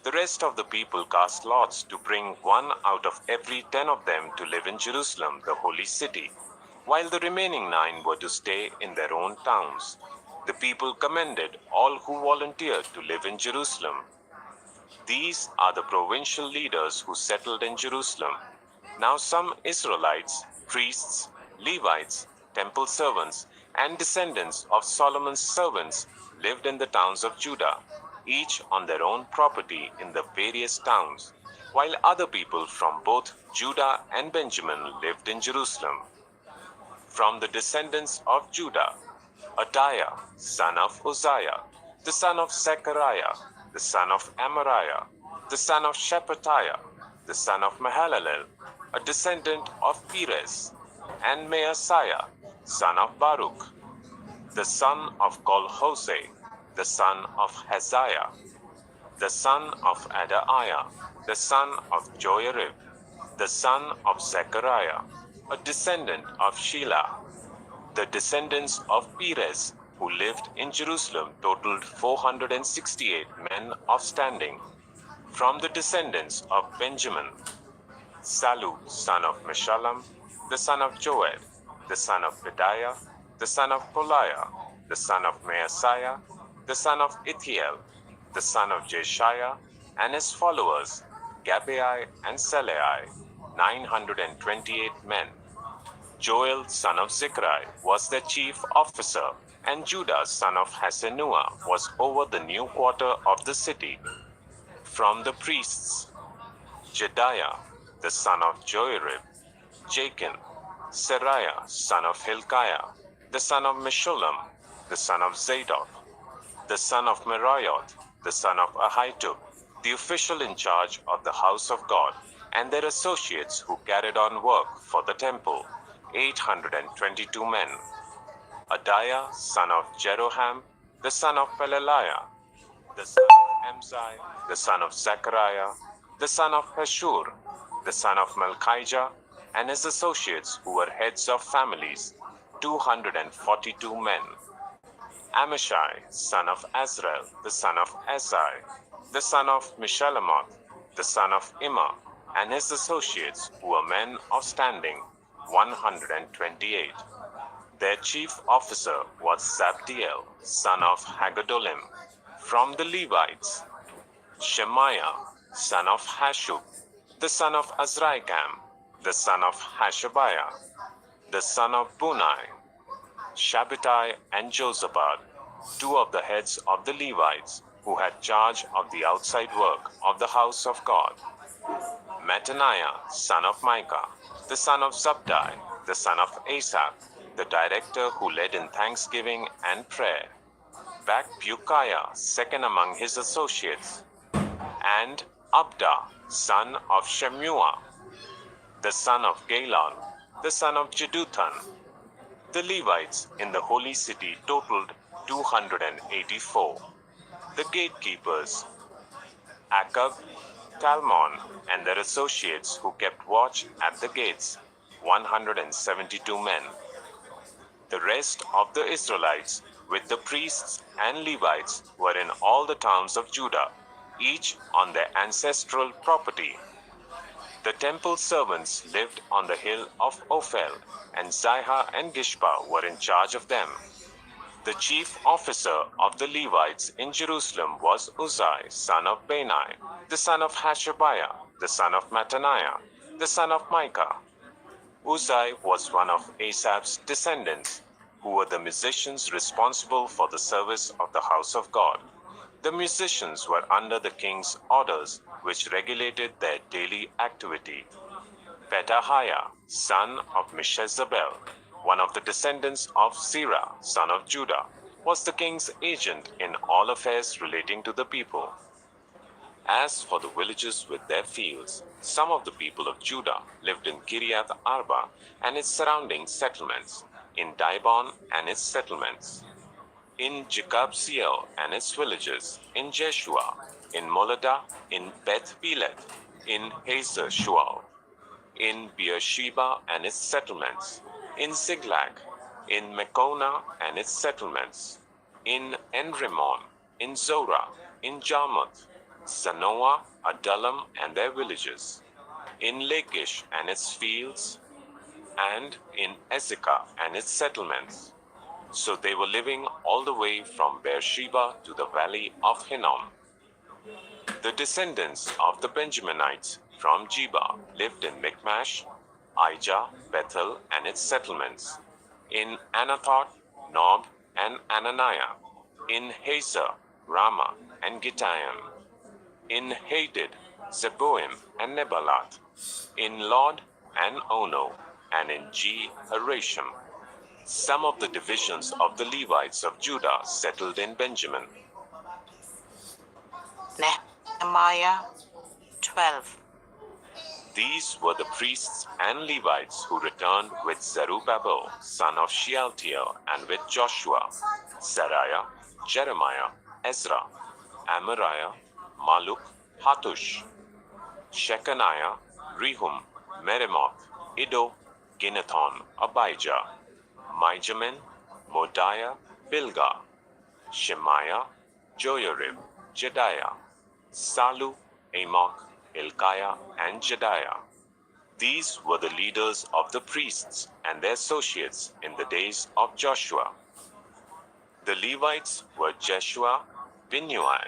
The rest of the people cast lots to bring one out of every 10 of them to live in Jerusalem, the holy city, while the remaining 9 were to stay in their own towns. The people commended all who volunteered to live in Jerusalem. These are the provincial leaders who settled in Jerusalem. Now some Israelites, priests, Levites, temple servants, and descendants of Solomon's servants lived in the towns of Judah, each on their own property in the various towns, while other people from both Judah and Benjamin lived in Jerusalem. From the descendants of Judah, Adaiah, son of Uzziah, the son of Zechariah, the son of Amariah, the son of Shephatiah, the son of Mahalalel, a descendant of Perez, and Maaseiah, son of Baruch, the son of Kolhose, the son of Haziah, the son of Adaiah, the son of Joarib, the son of Zechariah, a descendant of Shelah. The descendants of Perez who lived in Jerusalem totaled 468 men of standing. From the descendants of Benjamin, Salu, son of Meshullam, the son of Joed, the son of Pedaiah, the son of Poliah, the son of Maaseiah, the son of Ithiel, the son of Jeshiah, and his followers, Gabai and Salai, 928 men. Joel, son of Zichri, was their chief officer, and Judah, son of Hasenuah, was over the new quarter of the city. From the priests, Jedaiah, the son of Joarib, Jachin, Seraiah, son of Hilkiah, the son of Meshullam, the son of Zadok, the son of Meraiot, the son of Ahitub, the official in charge of the house of God, and their associates who carried on work for the temple, 822 men. Adaiah, son of Jeroham, the son of Pelaliah, the son of Amzai, the son of Zechariah, the son of Pashur, the son of Malchijah, and his associates who were heads of families, 242 men. Amashai, son of Azrael, the son of Azai, the son of Mishalamoth, the son of Immer, and his associates who were men of standing, 128. Their chief officer was Zabdiel, son of Haggadolim. From the Levites, Shemaiah, son of Hashub, the son of Azrikam, the son of Hashabiah, the son of Bunai, Shabbatai and Josabad, two of the heads of the Levites who had charge of the outside work of the house of God. Mattaniah, son of Micah, the son of Zabdi, the son of Asaph, the director who led in thanksgiving and prayer. Bakbukiah, second among his associates, and Abda, son of Shemuah, the son of Galal, the son of Jeduthun. The Levites in the holy city totaled 284. The gatekeepers, Akab, Talmon, and their associates who kept watch at the gates, 172 men. The rest of the Israelites, with the priests and Levites, were in all the towns of Judah, each on their ancestral property. The temple servants lived on the hill of Ophel, and Zihah and Gishpa were in charge of them. The chief officer of the Levites in Jerusalem was Uzai, son of Bani, the son of Hashabiah, the son of Mattaniah, the son of Micah. Uzai was one of Asaph's descendants, who were the musicians responsible for the service of the house of God. The musicians were under the king's orders, which regulated their daily activity. Petahiah, son of Meshezabel, one of the descendants of Zerah, son of Judah, was the king's agent in all affairs relating to the people. As for the villages with their fields, some of the people of Judah lived in Kiriath Arba and its surrounding settlements, in Dibon and its settlements, in Jekabseel and its villages, in Jeshua, in Moladah, in Beth Pelet, in Hazer Shual, in Beersheba and its settlements, in Ziklag, in Mekona and its settlements, in Enrimmon, in Zorah, in Jarmuth, Zanoah, Adullam and their villages, in Lachish and its fields, and in Ezekah and its settlements. So they were living all the way from Beersheba to the valley of Hinnom. The descendants of the Benjaminites from Geba lived in Michmash, Aijah, Bethel and its settlements, in Anathoth, Nob and Ananiah, in Hazer, Ramah and Gittaim, in Hadid, Zeboim and Nebalat, in Lod and Ono, and in Harashim. Some of the divisions of the Levites of Judah settled in Benjamin. Nehemiah 12. These were the priests and Levites who returned with Zerubbabel, son of Shealtiel, and with Joshua, Seraiah, Jeremiah, Ezra, Amariah, Maluk, Hattush, Shechaniah, Rehum, Meremoth, Iddo, Ginnethon, Abijah, Mijamin, Modiah, Bilgah, Shemaiah, Joarib, Jedaiah, Salu, Amok, Hilkiah, and Jedaiah. These were the leaders of the priests and their associates in the days of Joshua. The Levites were Jeshua, Binnui,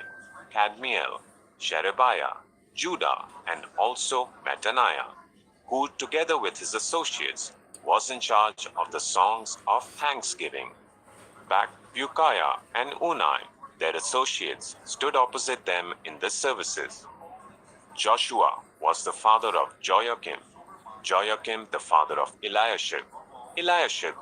Kadmiel, Sherebiah, Judah, and also Mattaniah, who together with his associates was in charge of the songs of thanksgiving. Bukiah and Unai, their associates, stood opposite them in the services. Joshua was the father of Joachim, Joachim the father of Eliashib, Eliashib